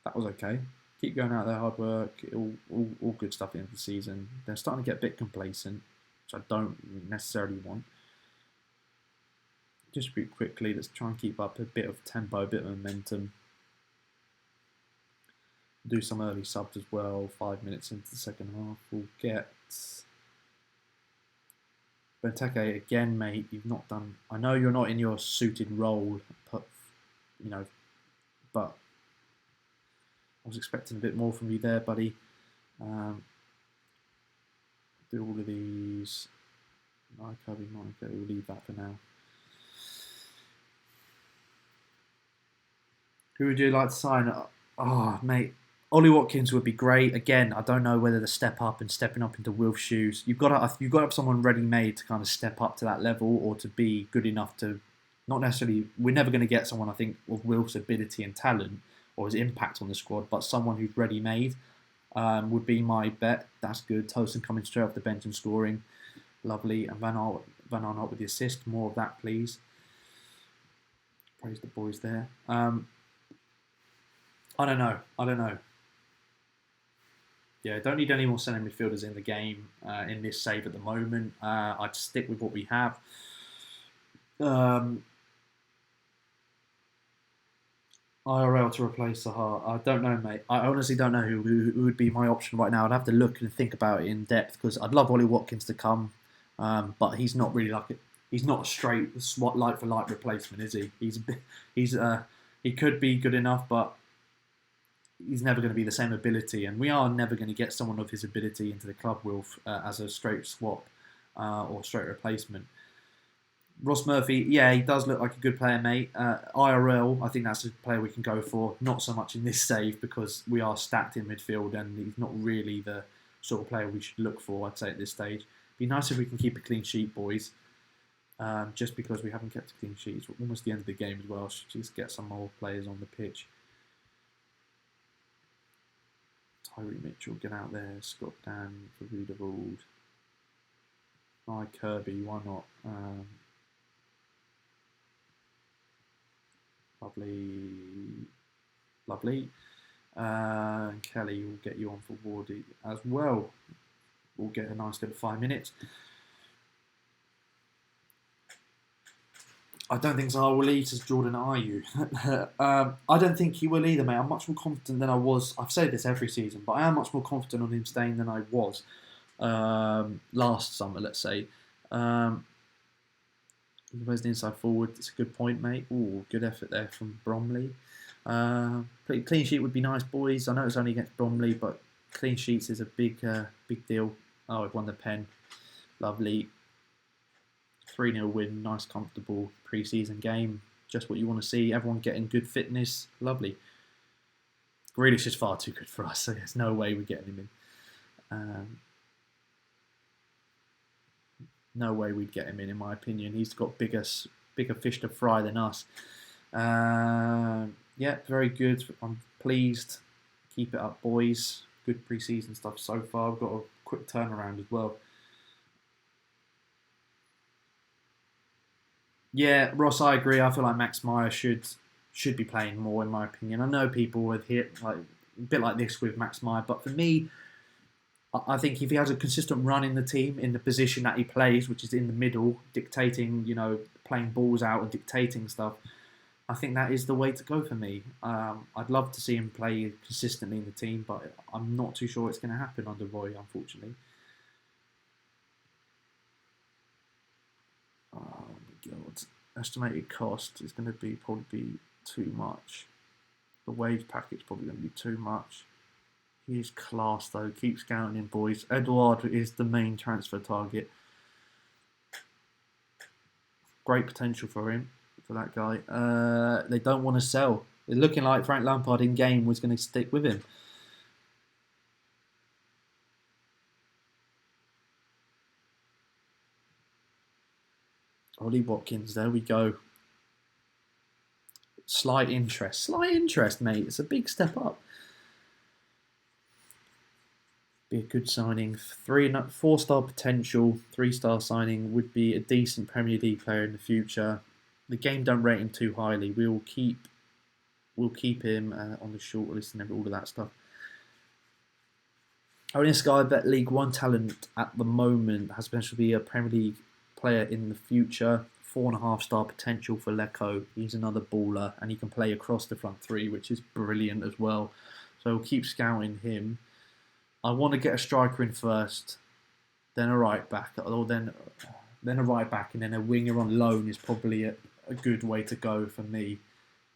That was okay. Keep going out there, hard work, all good stuff at the end of the season. They're starting to get a bit complacent, which I don't necessarily want. Distribute quickly. Let's try and keep up a bit of tempo, a bit of momentum. Do some early subs as well. 5 minutes into the second half, we'll get Benteke again, mate. You've not done. I know you're not in your suited role, but I was expecting a bit more from you there, buddy. Do all of these. We'll leave that for now. Who would you like to sign? Oh, mate. Ollie Watkins would be great. Again, I don't know whether to step up and stepping up into Wilf's shoes. You've got to have someone ready-made to kind of step up to that level or to be good enough to, not necessarily, we're never going to get someone, I think, with Wilf's ability and talent or his impact on the squad, but someone who's ready-made would be my bet. That's good. Tosin coming straight off the bench and scoring. Lovely. And Van Arnold with the assist. More of that, please. Praise the boys there. I don't know. Yeah, don't need any more centre midfielders in the game in this save at the moment. I'd stick with what we have. IRL to replace Sahar. I don't know, mate. I honestly don't know who would be my option right now. I'd have to look and think about it in depth because I'd love Ollie Watkins to come, but he's not really like it. He's not a straight SWAT like for like replacement, is he? He could be good enough, but he's never going to be the same ability, and we are never going to get someone of his ability into the club, Wilf, as a straight swap or straight replacement. Ross Murphy, yeah, he does look like a good player, mate. IRL, I think that's a player we can go for. Not so much in this save because we are stacked in midfield and he's not really the sort of player we should look for, I'd say, at this stage. Be nice if we can keep a clean sheet, boys. Just because we haven't kept a clean sheet. It's almost the end of the game as well. Should just get some more players on the pitch. Tyree Mitchell, get out there. Scott Dan, Faroudavold. Kirby, why not? Lovely. Kelly will get you on for Wardy as well. We'll get a nice little 5 minutes. I don't think Zaha will eat as Jordan Ayew. I don't think he will either, mate. I'm much more confident than I was. I've said this every season, but I am much more confident on him staying than I was last summer, let's say. Where's the inside forward? It's a good point, mate. Ooh, good effort there from Bromley. Clean sheet would be nice, boys. I know it's only against Bromley, but clean sheets is a big deal. Oh, I've won the pen. Lovely. 3-0 win. Nice, comfortable pre-season game. Just what you want to see. Everyone getting good fitness. Lovely. Grealish is far too good for us, so there's no way we're getting him in. No way we'd get him in my opinion. He's got bigger fish to fry than us. Yeah, very good. I'm pleased. Keep it up, boys. Good pre-season stuff so far. We've got a quick turnaround as well. Yeah, Ross, I agree. I feel like Max Meyer should be playing more, in my opinion. I know people would hit like a bit like this with Max Meyer, but for me, I think if he has a consistent run in the team, in the position that he plays, which is in the middle, dictating, playing balls out and dictating stuff, I think that is the way to go for me. I'd love to see him play consistently in the team, but I'm not too sure it's going to happen under Roy, unfortunately. Oh my God. Estimated cost is going to probably be too much. The wage package is probably going to be too much. He's class though. Keep scouting him, boys. Edouard is the main transfer target. Great potential for him, for that guy. They don't want to sell. It's looking like Frank Lampard in game was going to stick with him. Ollie Watkins, there we go. Slight interest, mate. It's a big step up. Be a good signing. 4-star potential. 3-star signing would be a decent Premier League player in the future. The game don't rate him too highly. We'll keep him on the short list and all of that stuff. Only Sky bet League One talent at the moment has potential to be a Premier League player in the future. 4.5-star potential for Lecco. He's another baller and he can play across the front three, which is brilliant as well. So we'll keep scouting him. I want to get a striker in first, then a right back, or then a right back, and then a winger on loan is probably a good way to go for me.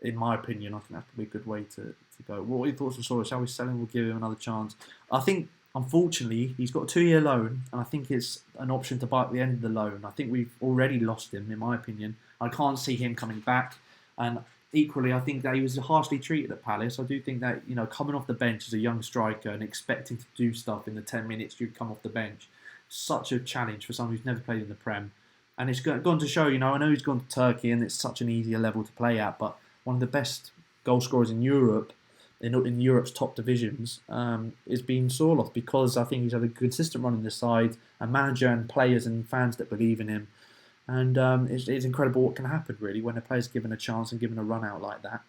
In my opinion, I think that's probably a good way to go. What are your thoughts on Soros? Shall we sell him? We'll give him another chance. I think, unfortunately, he's got a 2-year loan, and I think it's an option to buy at the end of the loan. I think we've already lost him, in my opinion. I can't see him coming back, and equally, I think that he was harshly treated at Palace. I do think that, coming off the bench as a young striker and expecting to do stuff in the 10 minutes you'd come off the bench, such a challenge for someone who's never played in the Prem. And it's gone to show, I know he's gone to Turkey and it's such an easier level to play at, but one of the best goal scorers in Europe, in Europe's top divisions, is being Sorloth because I think he's had a consistent run in the side, a manager and players and fans that believe in him. And it's incredible what can happen, really, when a player's given a chance and given a run out like that.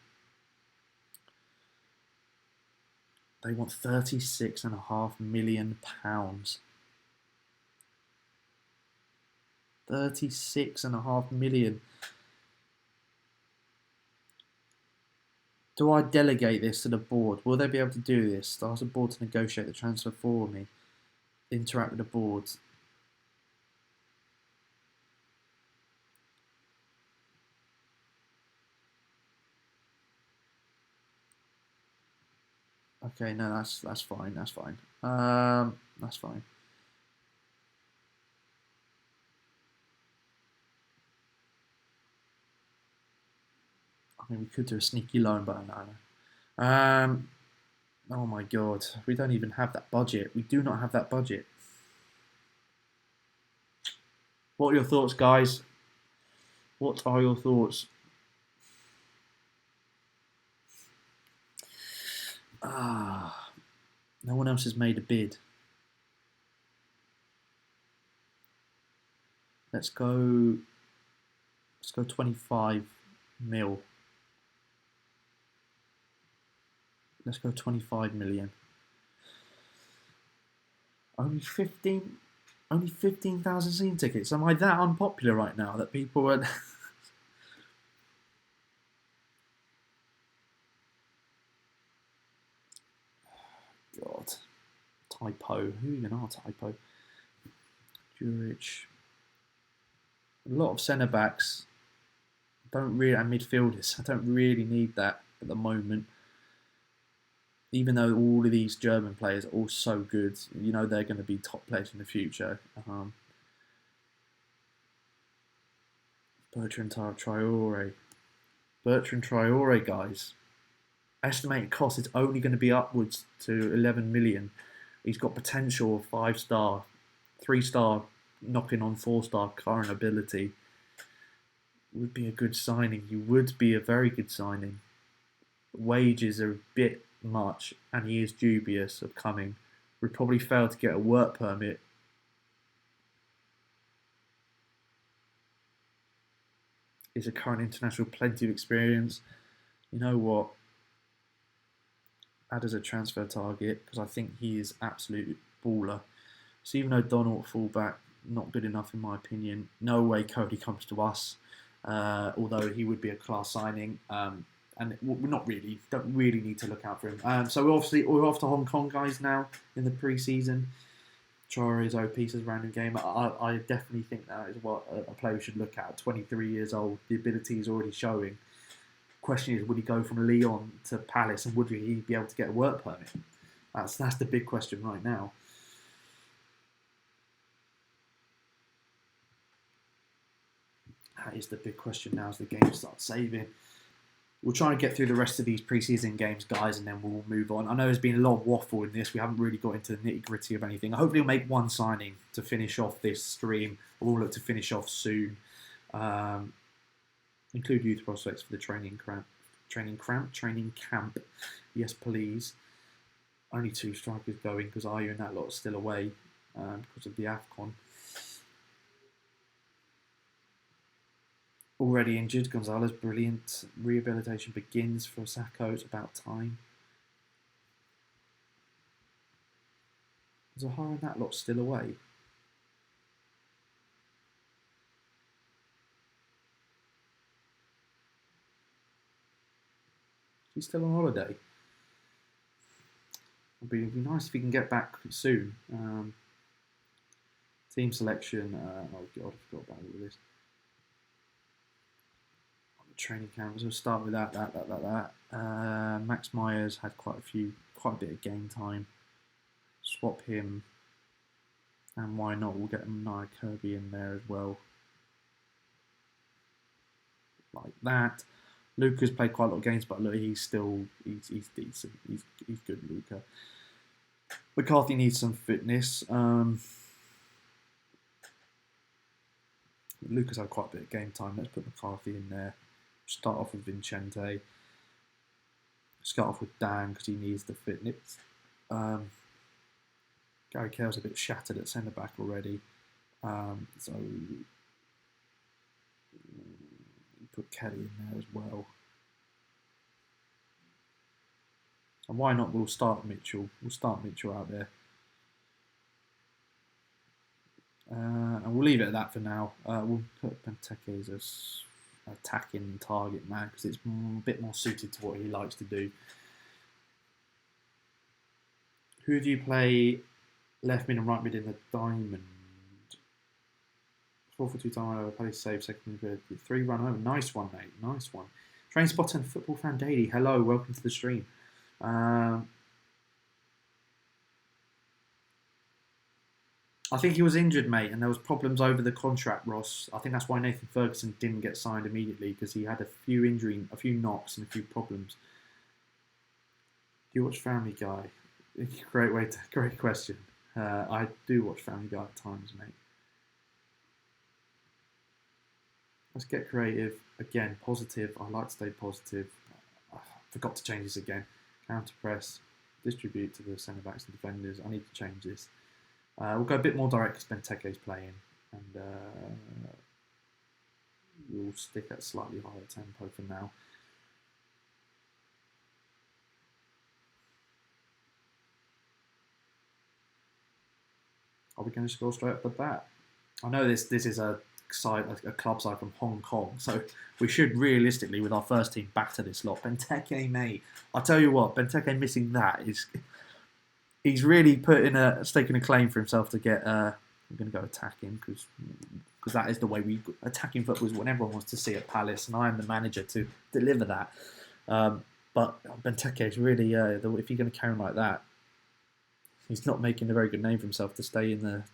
They want £36.5 million. £36.5 million. Do I delegate this to the board? Will they be able to do this? Ask the board to negotiate the transfer for me. Interact with the board. Okay, no, that's fine. That's fine. That's fine. I mean, we could do a sneaky loan, but no. Oh my god, we don't even have that budget. We do not have that budget. What are your thoughts, guys? What are your thoughts? No one else has made a bid. Let's go 25 mil. Let's go 25 million. Only 15,000 scene tickets. Am I that unpopular right now that people are... God. Typo. Who even are Typo? Juric. A lot of centre backs. And midfielders. I don't really need that at the moment. Even though all of these German players are all so good, you know they're going to be top players in the future. Bertrand Traore. Bertrand Traore, guys. Estimated cost is only going to be upwards to 11 million. He's got potential of 5-star, 3-star, knocking on 4-star current ability. Would be a good signing. He would be a very good signing. Wages are a bit much, and he is dubious of coming. Would probably fail to get a work permit. He's a current international, plenty of experience. You know what? Add as a transfer target because I think he is absolute baller. So even though Donald fullback not good enough in my opinion, no way Cody comes to us. Although he would be a class signing, and we're not really don't really need to look out for him. So we're off to Hong Kong, guys, now in the pre-season. Traore's OP says random game. I definitely think that is what a player should look at. 23 years old, the ability is already showing. Question is, would he go from Lyon to Palace, and would he be able to get a work permit? That's the big question right now. That is the big question now as the game starts saving. We'll try and get through the rest of these pre-season games, guys, and then we'll move on. I know there's been a lot of waffle in this. We haven't really got into the nitty-gritty of anything. Hopefully we'll make one signing to finish off this stream. We'll look to finish off soon. Include youth prospects for the training camp. Yes, please. Only 2 strikers going because Ayu and that lot are still away because of the AFCON. Already injured, Gonzalez, brilliant. Rehabilitation begins for Sacco, it's about time. Zahara and that lot still away. He's still on holiday. It'd be nice if he can get back soon. Team selection, oh god, I forgot about all this. Training camps. We'll start with that. Max Myers had quite a bit of game time. Swap him, and why not? We'll get Nia Kirby in there as well, like that. Luca's played quite a lot of games, but look, he's decent. He's good, Luca. McCarthy needs some fitness. Luca's had quite a bit of game time. Let's put McCarthy in there. Start off with Vincente. Start off with Dan because he needs the fitness. Gary Cale's a bit shattered at centre back already. So put Kelly in there as well. And why not? We'll start Mitchell. We'll start Mitchell out there. And we'll leave it at that for now. We'll put Benteke as attacking target man because it's a bit more suited to what he likes to do. Who do you play left mid and right mid in the diamond? 4-4-2 time, Palace save, second mid, 3 run home. Nice one, mate. Nice one. Train Spotter and Football Fan Daily. Hello, welcome to the stream. I think he was injured, mate, and there was problems over the contract, Ross. I think that's why Nathan Ferguson didn't get signed immediately, because he had a few knocks and a few problems. Do you watch Family Guy? Great question. I do watch Family Guy at times, mate. Let's get creative. Again, positive. I like to stay positive. I forgot to change this again. Counter press, distribute to the centre backs and defenders. I need to change this. We'll go a bit more direct because Benteke's playing, and we'll stick at slightly higher tempo for now. Are we going to score straight up the bat? I know this is a club side from Hong Kong, so we should realistically, with our first team, batter this lot. Benteke, mate. I'll tell you what, Benteke missing that is... He's really staking a claim for himself to get... I'm going to go attacking, because that is the way we... Attacking football is what everyone wants to see at Palace, and I am the manager to deliver that. But Benteke is really... if you're going to carry him like that, he's not making a very good name for himself to stay in the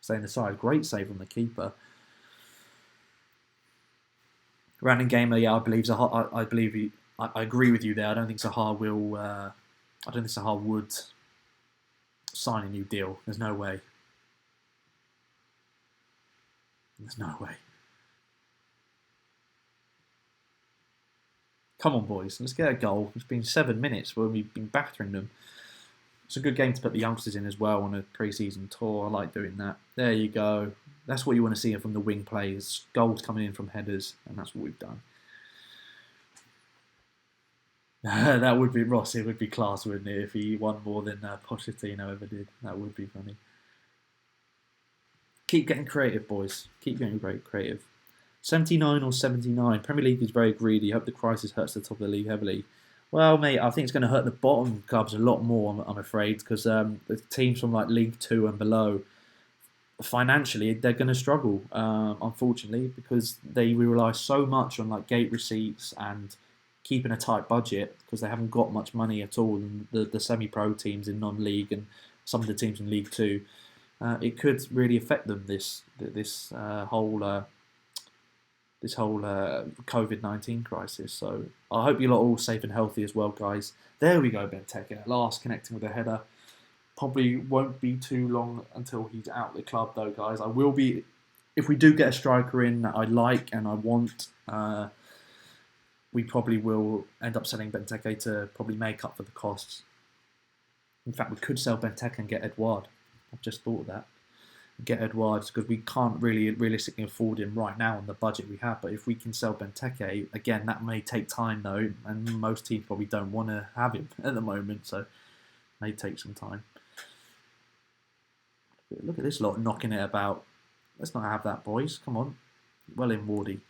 side. Great save from the keeper. Random Gamer, yeah, I agree with you there. I don't think Sahar will... I don't think Sahar would sign a new deal. There's no way. There's no way. Come on, boys. Let's get a goal. It's been 7 minutes where we've been battering them. It's a good game to put the youngsters in as well on a pre-season tour. I like doing that. There you go. That's what you want to see from the wing players. Goals coming in from headers, and that's what we've done. That would be Ross. It would be class, wouldn't it, if he won more than Pochettino ever did? That would be funny. Keep getting creative, boys. Keep getting creative. 79 or 79. Premier League is very greedy. Hope the crisis hurts the top of the league heavily. Well, mate, I think it's going to hurt the bottom clubs a lot more, I'm afraid, because the teams from like League 2 and below, financially, they're going to struggle, unfortunately, because they rely so much on like gate receipts and keeping a tight budget because they haven't got much money at all. And the semi-pro teams in non-league and some of the teams in League 2, it could really affect them. This whole COVID-19 crisis. So I hope you're all safe and healthy as well, guys. There we go, Benteke at last connecting with a header. Probably won't be too long until he's out of the club, though, guys. I will be, if we do get a striker in that I like and I want. We probably will end up selling Benteke to probably make up for the costs. In fact, we could sell Benteke and get Edouard. I've just thought of that. Get Edouard, because we can't really realistically afford him right now on the budget we have. But if we can sell Benteke, again, that may take time though, and most teams probably don't want to have him at the moment, so it may take some time. Look at this lot knocking it about. Let's not have that, boys. Come on. Well in, Wardy.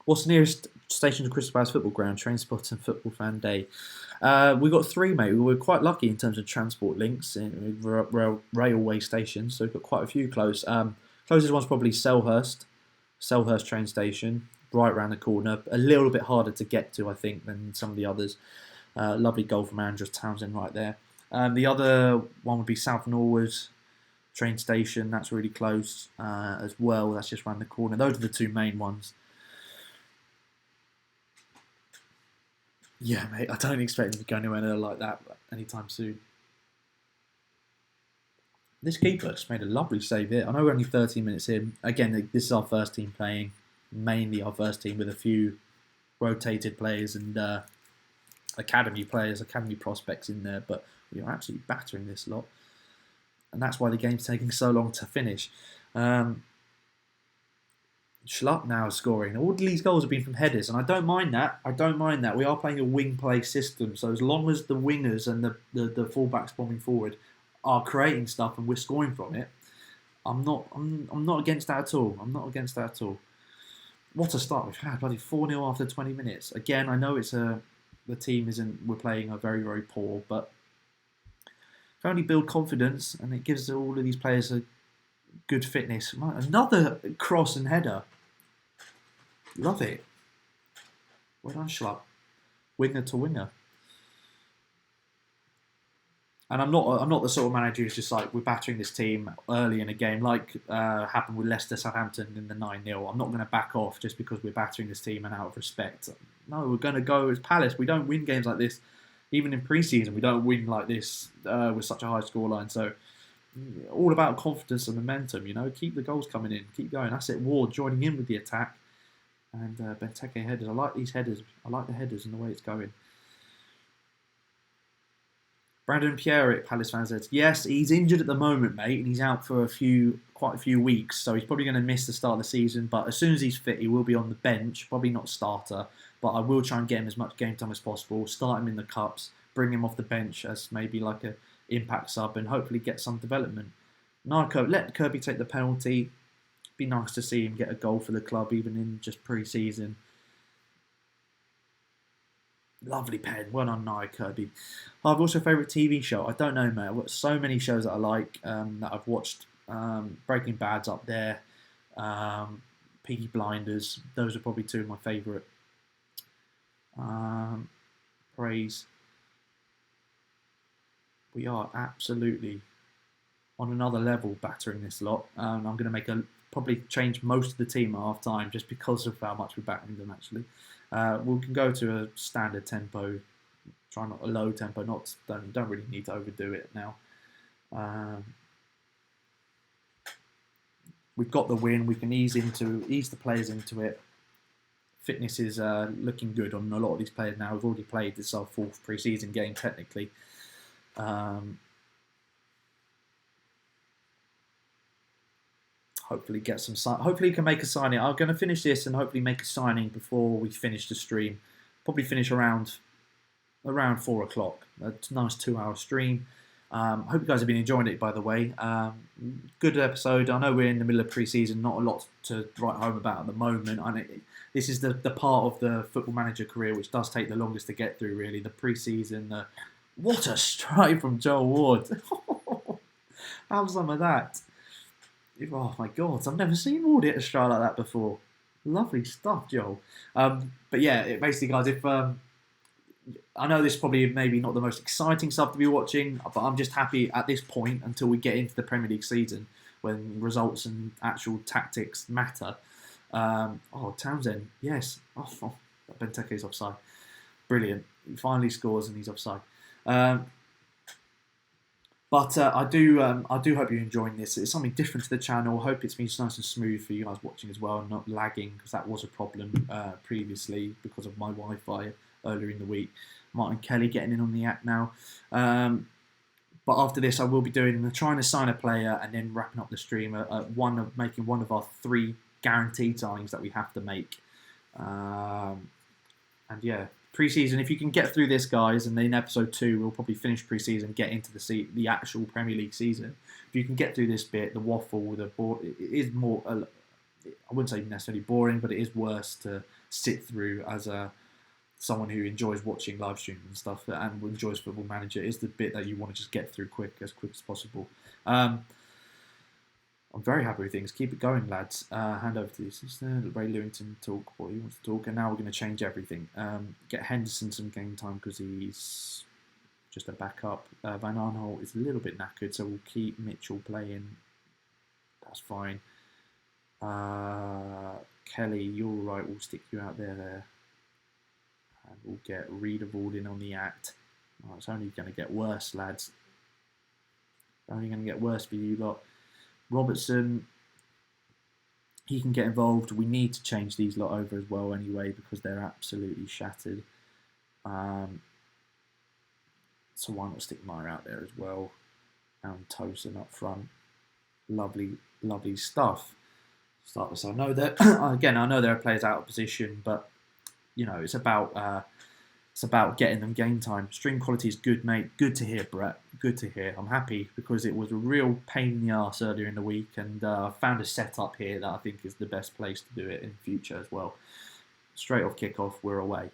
What's the nearest station to Crystal Palace Football Ground? Train Spot and Football Fan Day. We got 3, mate. We were quite lucky in terms of transport links in railway stations, so we've got quite a few close. Closest one's probably Selhurst train station, right around the corner. A little bit harder to get to, I think, than some of the others. Lovely goal from Andrew Townsend right there. The other one would be South Norwood train station. That's really close as well. That's just around the corner. Those are the 2 main ones. Yeah, mate, I don't expect them to go anywhere like that anytime soon. This keeper just made a lovely save here. I know we're only 13 minutes in. Again, this is our first team playing. Mainly our first team with a few rotated players and academy prospects in there. But we are absolutely battering this lot. And that's why the game's taking so long to finish. Schlupp now is scoring. All these goals have been from headers, and I don't mind that. We are playing a wing play system, so as long as the wingers and the fullbacks bombing forward are creating stuff and we're scoring from it, I'm not against that at all. what a start we've had. Bloody 4-0 after 20 minutes. Again, I know the team we're playing are very, very poor, but can only build confidence, and it gives all of these players a good fitness. Another cross and header. Love it. Well done, Schlupp. Winger to winger. And I'm not the sort of manager who's just like, we're battering this team early in a game, like happened with Leicester Southampton in the 9-0. I'm not going to back off just because we're battering this team and out of respect. No, we're going to go as Palace. We don't win games like this. Even in pre-season, we don't win like this with such a high scoreline. So, all about confidence and momentum, Keep the goals coming in. Keep going. That's it. Ward joining in with the attack. And Benteke headers. I like these headers. I like the headers and the way it's going. Brandon Pierre at Palace fans says, yes, he's injured at the moment, mate, and he's out for quite a few weeks, so he's probably going to miss the start of the season, but as soon as he's fit, he will be on the bench, probably not starter, but I will try and get him as much game time as possible, start him in the cups, bring him off the bench as maybe like a impact sub, and hopefully get some development. Narco, let Kirby take the penalty. Be nice to see him get a goal for the club, even in just pre-season. Lovely pen. Well done, Nia Kirby. I've also a favourite TV show. I don't know, mate. I've got so many shows that I like that I've watched. Breaking Bad's up there. Peaky Blinders. Those are probably two of my favourite. Praise. We are absolutely on another level battering this lot. I'm going to probably change most of the team at half time just because of how much we're battering them actually. We can go to a standard tempo, try not a low tempo, don't really need to overdo it now. We've got the win, we can ease the players into it. Fitness is looking good on a lot of these players now. We've already played, this is our 4th pre-season game technically. Hopefully get some. Hopefully can make a signing. I'm going to finish this and hopefully make a signing before we finish the stream. Probably finish around 4 o'clock. A nice 2-hour stream. Hope you guys have been enjoying it. By the way, good episode. I know we're in the middle of pre-season. Not a lot to write home about at the moment. This is the part of the Football Manager career which does take the longest to get through. Really, the pre-season. What a strike from Joel Ward. Have some of that. Oh my God, I've never seen Ward hit a strike like that before. Lovely stuff, Joel. But yeah, basically, guys, if I know this is probably maybe not the most exciting stuff to be watching, but I'm just happy at this point until we get into the Premier League season when results and actual tactics matter. Townsend, yes. Benteke's offside. Brilliant. He finally scores and he's offside. But I do hope you're enjoying this. It's something different to the channel. I hope it's been nice and smooth for you guys watching as well and not lagging, because that was a problem previously because of my Wi-Fi earlier in the week. Martin Kelly getting in on the act now. But after this, I will be trying to sign a player and then wrapping up the stream making one of our 3 guaranteed signings that we have to make. And yeah. Pre-season, if you can get through this, guys, and then in episode 2 we'll probably finish pre-season, get into the actual Premier League season. If you can get through this bit, the waffle, it is more, I wouldn't say necessarily boring, but it is worse to sit through as someone who enjoys watching live streams and stuff and enjoys Football Manager. It is the bit that you want to just get through as quick as possible. I'm very happy with things. Keep it going, lads. Hand over to this. Ray Lewington talk what he wants to talk, and now we're going to change everything. Get Henderson some game time because he's just a backup. Van Aanholt is a little bit knackered, so we'll keep Mitchell playing. That's fine. Kelly, you're all right. We'll stick you out there. And we'll get Readable in on the act. Oh, it's only going to get worse, lads. It's only going to get worse for you lot. Robertson, he can get involved. We need to change these lot over as well anyway because they're absolutely shattered. So why not stick Meyer out there as well? And Tosin up front. Lovely, lovely stuff. Start this. I know that again. I know there are players out of position, but it's about it's about getting them game time. Stream quality is good, mate. Good to hear, Brett. Good to hear. I'm happy because it was a real pain in the arse earlier in the week, and I found a setup here that I think is the best place to do it in the future as well. Straight off kickoff, we're away.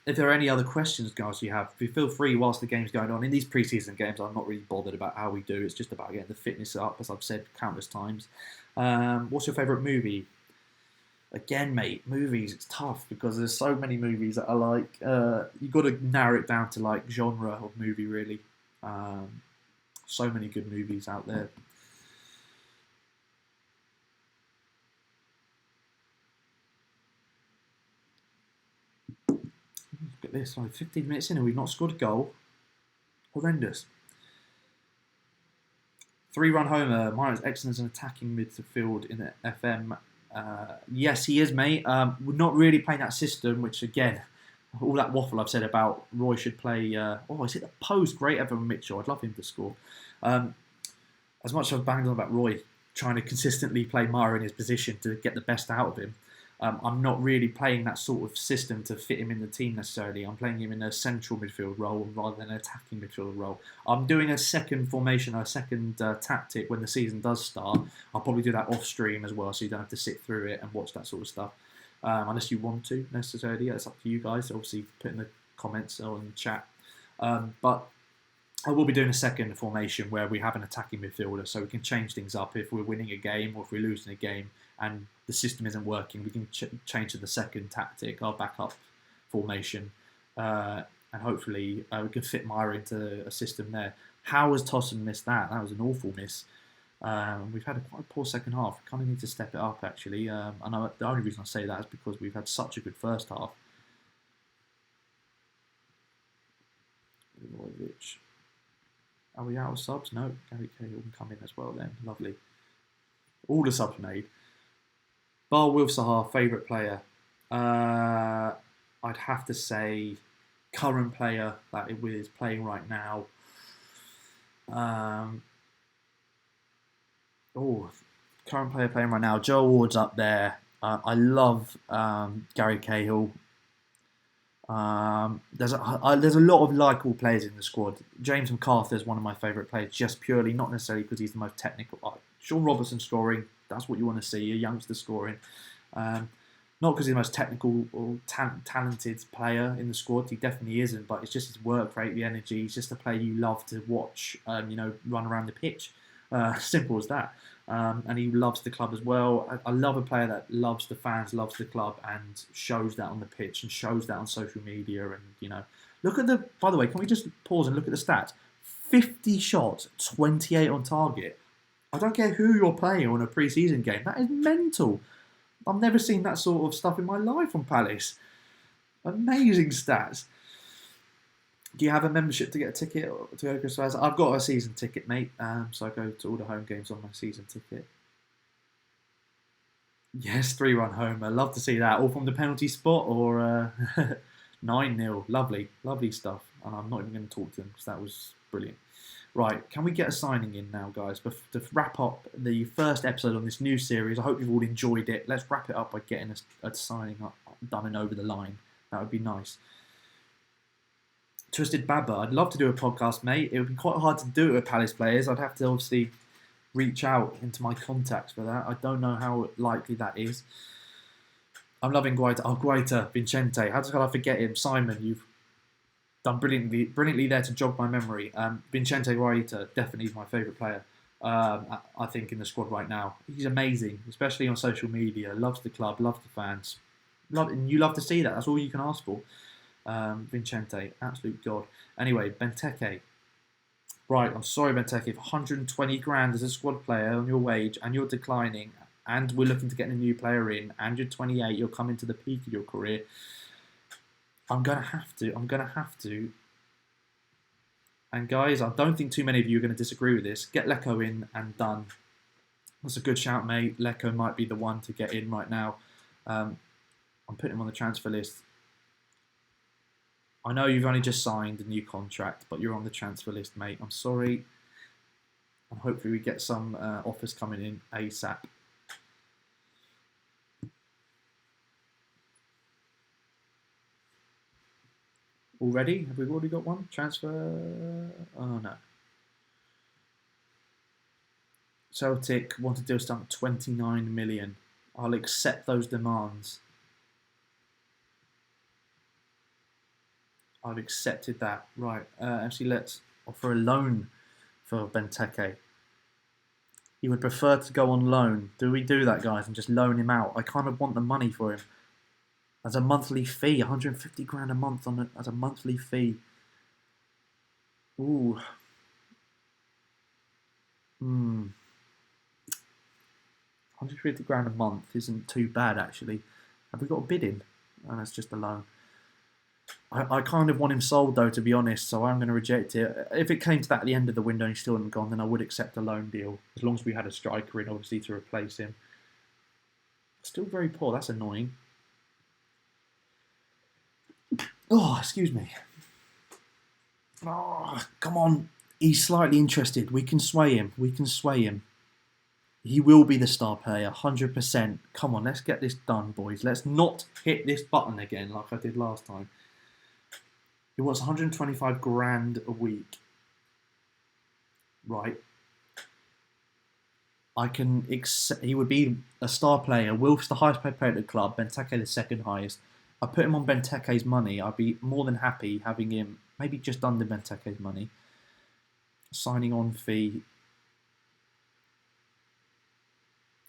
If there are any other questions, guys, you have, feel free whilst the game's going on. In these preseason games, I'm not really bothered about how we do. It's just about getting the fitness up, as I've said countless times. What's your favourite movie? Again, mate, movies, it's tough because there's so many movies that I like. You've got to narrow it down to like genre of movie, really. So many good movies out there. Look at this, like 15 minutes in and we've not scored a goal. Horrendous. 3-run homer. Myron's excellent as an attacking midfield in the FM. Yes, he is, mate. We're not really playing that system, which again, all that waffle I've said about Roy should play. Is it the post? Great Evan Mitchell. I'd love him to score. As much as I've banged on about Roy trying to consistently play Myra in his position to get the best out of him, I'm not really playing that sort of system to fit him in the team necessarily. I'm playing him in a central midfield role rather than an attacking midfield role. I'm doing a second formation, a second tactic when the season does start. I'll probably do that off stream as well, so you don't have to sit through it and watch that sort of stuff. Unless you want to necessarily, it's up to you guys. Obviously, put in the comments or in the chat. But I will be doing a second formation where we have an attacking midfielder, so we can change things up if we're winning a game or if we're losing a game and the system isn't working. We can change to the second tactic, our backup formation, and hopefully we can fit Myra into a system there. How has Tossen missed that? That was an awful miss. We've had a quite poor second half. We kind of need to step it up, actually. I know the only reason I say that is because we've had such a good first half. Are we out of subs? No, Gary Cahill can come in as well then. Lovely. All the subs made. Bar Wilf Sahar, favourite player. I'd have to say current player that is playing right now. Current player playing right now. Joe Ward's up there. I love Gary Cahill. There's a lot of likeable players in the squad. James McArthur is one of my favourite players, just purely, not necessarily because he's the most technical. Sean Robertson scoring, that's what you want to see, a youngster scoring. Not because he's the most technical or talented player in the squad, he definitely isn't, but it's just his work rate, the energy. He's just a player you love to watch, run around the pitch. Simple as that. And he loves the club as well. I love a player that loves the fans, loves the club, and shows that on the pitch and shows that on social media. And look at the. By the way, can we just pause and look at the stats? 50 shots, 28 on target. I don't care who you're playing on a pre-season game. That is mental. I've never seen that sort of stuff in my life on Palace. Amazing stats. Do you have a membership to get a ticket to go to Crystal? I've got a season ticket, mate. So I go to all the home games on my season ticket. Yes, 3-run home. I'd love to see that. All from the penalty spot or 9-0. Lovely, lovely stuff. And I'm not even going to talk to them because that was brilliant. Right, can we get a signing in now, guys? But to wrap up the first episode on this new series, I hope you've all enjoyed it. Let's wrap it up by getting a signing up, done and over the line. That would be nice. Twisted Baba, I'd love to do a podcast, mate. It would be quite hard to do it with Palace players. I'd have to obviously reach out into my contacts for that. I don't know how likely that is. I'm loving Guaita. Oh, Guaita, Vincente. How can I forget him? Simon, you've done brilliantly there to jog my memory. Vincente Guaita, definitely my favourite player, I think, in the squad right now. He's amazing, especially on social media. Loves the club, loves the fans. You love to see that. That's all you can ask for. Vincente, absolute god. Anyway, Benteke. Right, I'm sorry, Benteke. For 120 grand as a squad player on your wage and you're declining and we're looking to get a new player in and you're 28, you're coming to the peak of your career, I'm going to have to. And guys, I don't think too many of you are going to disagree with this. Get Lecco in and done. That's a good shout, mate. Lecco might be the one to get in right now. I'm putting him on the transfer list. I know you've only just signed a new contract, but you're on the transfer list, mate. I'm sorry. And hopefully we get some offers coming in ASAP. already. Have we already got one? Transfer? Oh, no. Celtic want to do something 29 million. I'll accept those demands. I've accepted that. Right. Actually, let's offer a loan for Benteke. He would prefer to go on loan. Do we do that, guys, and just loan him out? I kind of want the money for him. As a monthly fee, 150 grand a month as a monthly fee. Ooh. 150 grand a month isn't too bad, actually. Have we got a bid in? Oh, that's just a loan. I kind of want him sold, though, to be honest, so I'm going to reject it. If it came to that at the end of the window and he still hadn't gone, then I would accept a loan deal, as long as we had a striker in, obviously, to replace him. Still very poor. That's annoying. Oh, excuse me. Oh, come on. He's slightly interested. We can sway him. We can sway him. He will be the star player, 100%. Come on, let's get this done, boys. Let's not hit this button again like I did last time. He wants 125 grand a week. Right. I can accept. He would be a star player. Wilf's the highest paid player at the club. Benteke the second highest. I put him on Benteke's money. I'd be more than happy having him maybe just under Benteke's money. Signing on fee.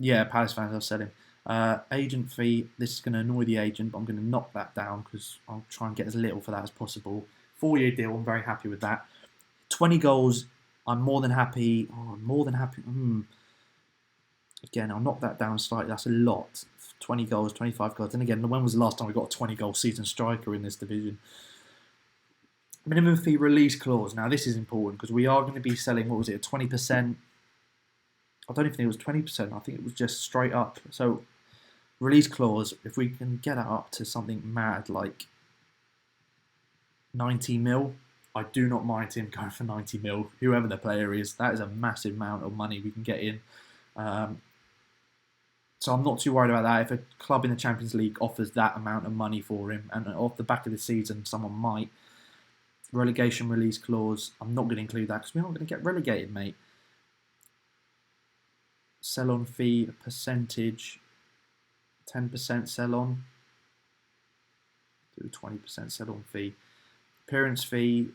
Yeah, Palace fans, I've said him. Agent fee. This is going to annoy the agent, but I'm going to knock that down because I'll try and get as little for that as possible. 4-year deal. I'm very happy with that. 20 goals. I'm more than happy. Oh, I'm more than happy. Again, I'll knock that down slightly. That's a lot. 20 goals, 25 goals. And again, when was the last time we got a 20-goal season striker in this division? Minimum fee release clause. Now, this is important because we are going to be selling, what was it, 20%? I don't even think it was 20%. I think it was just straight up. So, release clause, if we can get it up to something mad like 90 mil, I do not mind him going for 90 mil. Whoever the player is, that is a massive amount of money we can get in. So I'm not too worried about that. If a club in the Champions League offers that amount of money for him, and off the back of the season, someone might. Relegation release clause, I'm not going to include that because we're not going to get relegated, mate. Sell-on fee, percentage, 10% sell-on. Do 20% sell-on fee. Appearance fee,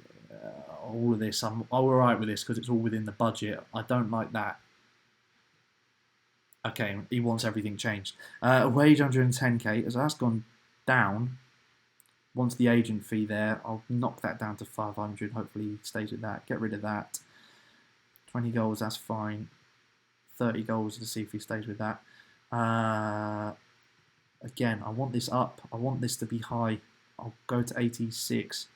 all of this. I'm alright with this because it's all within the budget. I don't like that. Okay, he wants everything changed. Wage 110k, so that's gone down. Wants the agent fee there. I'll knock that down to 500. Hopefully he stays with that. Get rid of that. 20 goals, that's fine. 30 goals to see if he stays with that. Again, I want this up. I want this to be high. I'll go to 86.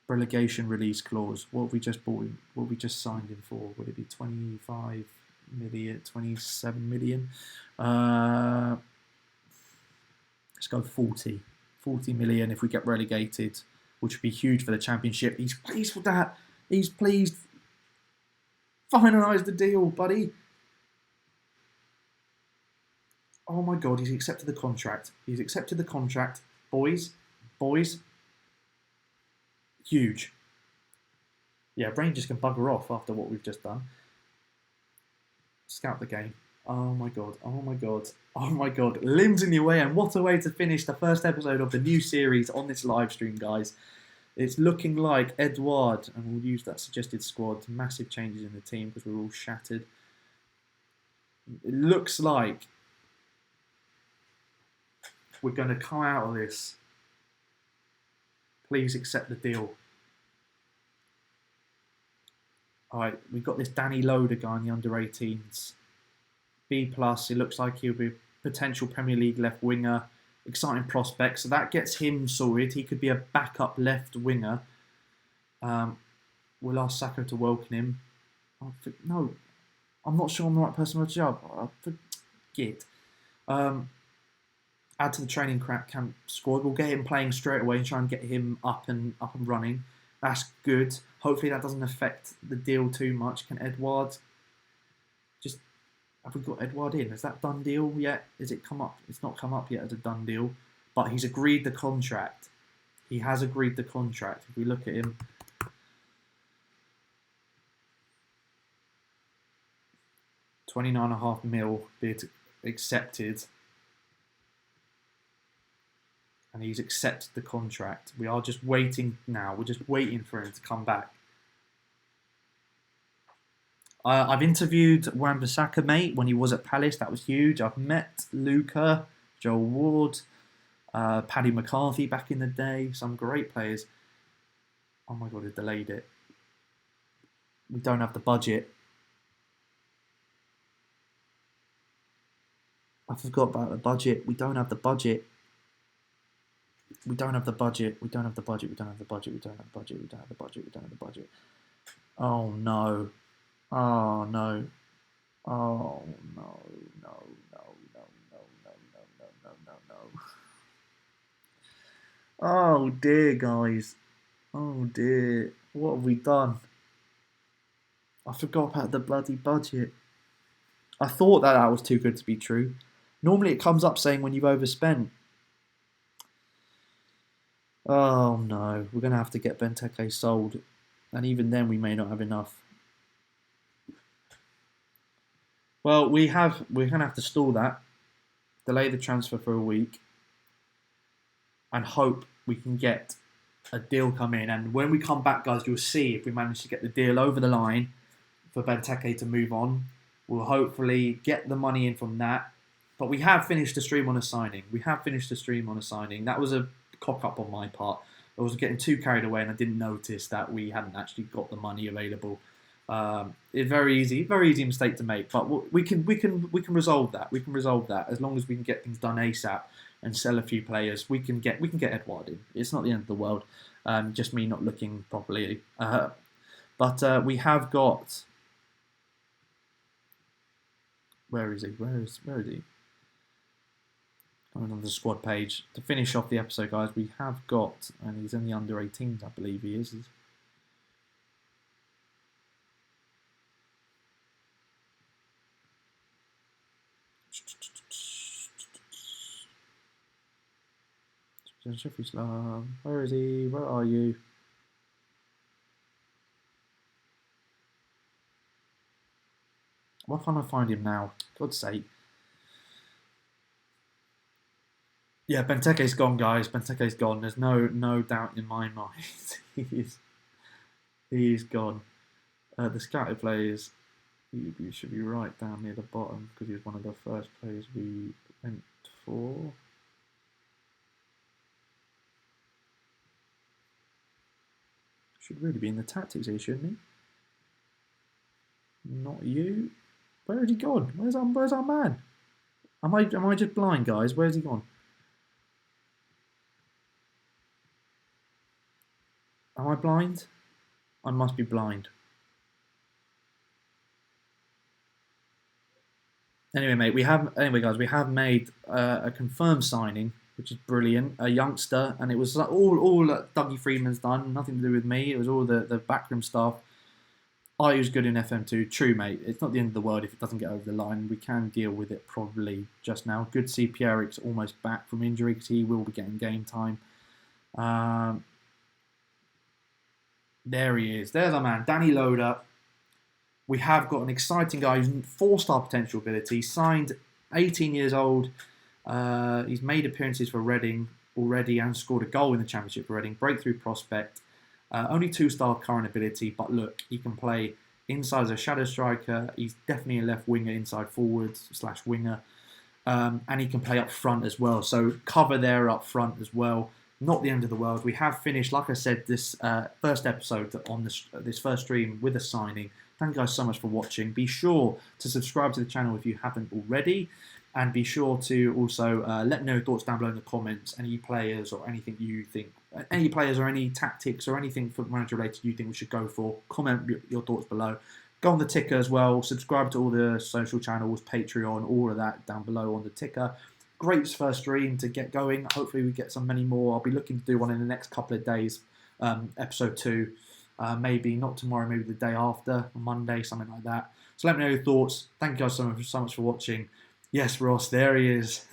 Relegation release clause. What have we just bought him? What have we just signed him for? Would it be 25 million, 27 million? Let's go 40. 40 million if we get relegated, which would be huge for the Championship. He's pleased with that. He's pleased. Finalise the deal, buddy. Oh my God, he's accepted the contract. He's accepted the contract. Boys. Huge. Yeah, Rangers can bugger off after what we've just done. Scout the game. Oh my God. Limbs in the way, and what a way to finish the first episode of the new series on this live stream, guys. It's looking like Edouard, and we'll use that suggested squad. Massive changes in the team because we're all shattered. It looks like we're going to come out of this. Please accept the deal. Alright, we've got this Danny Loader guy in the under-18s. B+, it looks like he'll be a potential Premier League left winger. Exciting prospect, so that gets him sorted. He could be a backup left winger. We'll ask Sacco to welcome him. No, I'm not sure I'm the right person for the job. Forget. Add to the training camp squad. We'll get him playing straight away and try and get him up and running. That's good. Hopefully that doesn't affect the deal too much. Can Edouard have we got Edouard in? Is that done deal yet? Is it come up? It's not come up yet as a done deal, but he's agreed the contract. He has agreed the contract. If we look at him, £29.5 million bid accepted, and he's accepted the contract. We are just waiting now. We're just waiting for him to come back. I've interviewed Wan-Bissaka, mate, when he was at Palace. That was huge. I've met Luca, Joel Ward, Paddy McCarthy back in the day. Some great players. Oh my God, it delayed it. We don't have the budget. I forgot about the budget. We don't have the budget. We don't have the budget. We don't have the budget. We don't have the budget. We don't have the budget. We don't have the budget. We don't have the budget. Oh no. Oh no. Oh no. No. No. No. No. No. No. No. No. No. No. Oh dear, guys. Oh dear. What have we done? I forgot about the bloody budget. I thought that was too good to be true. Normally it comes up saying when you've overspent. Oh no, we're going to have to get Benteke sold. And even then we may not have enough. Well, we're going to have to stall that. Delay the transfer for a week. And hope we can get a deal come in. And when we come back, guys, you'll see if we manage to get the deal over the line for Benteke to move on. We'll hopefully get the money in from that. But we have finished the stream on a signing. That was a cock-up on my part. I was getting too carried away and I didn't notice that we hadn't actually got the money available. It's very easy mistake to make. But we can resolve that. We can resolve that as long as we can get things done ASAP and sell a few players. We can get Edouard in. It's not the end of the world. Just me not looking properly. But we have got. Where is he? Where is he? Going on the squad page. To finish off the episode, guys, we have got, and he's in the under 18s, I believe he is. Where is he? Where are you? Why can't I find him now? God's sake. Yeah, Benteke's gone, guys. Benteke's gone. There's no doubt in my mind. He's gone. The scouted players, he should be right down near the bottom because he was one of the first players we went for. Should really be in the tactics here, shouldn't he? Not you. Where has he gone? Where's our man? Am I just blind, guys? Where's he gone? Am I blind? I must be blind. Anyway, guys, we have made a confirmed signing, which is brilliant. A youngster, and it was all Dougie Freeman's done. Nothing to do with me. It was all the backroom staff. He was good in FM2. True, mate. It's not the end of the world if it doesn't get over the line. We can deal with it probably just now. Good CP Eric's almost back from injury because he will be getting game time. There he is. There's our man, Danny Loader. We have got an exciting guy who's 4-star potential ability. Signed, 18 years old. He's made appearances for Reading already and scored a goal in the Championship for Reading. Breakthrough prospect. Only 2-star current ability, but look, he can play inside as a shadow striker. He's definitely a left winger, inside forward / winger. And he can play up front as well. So cover there up front as well. Not the end of the world. We have finished, like I said, this first episode on this first stream with a signing. Thank you guys so much for watching. Be sure to subscribe to the channel if you haven't already. And be sure to also let me know your thoughts down below in the comments. Any players or anything you think, any players or any tactics or anything football manager related you think we should go for. Comment your thoughts below. Go on the ticker as well. Subscribe to all the social channels, Patreon, all of that down below on the ticker. Great first stream to get going. Hopefully we get many more. I'll be looking to do one in the next couple of days. Episode 2. Maybe not tomorrow, maybe the day after, Monday, something like that. So let me know your thoughts. Thank you guys so much for watching. Yes, Ross, there he is.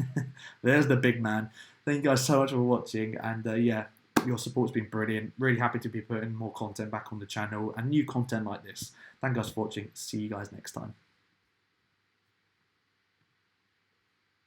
There's the big man. Thank you guys so much for watching. And yeah, Your support's been brilliant. Really happy to be putting more content back on the channel and new content like this. Thank you guys for watching. See you guys next time.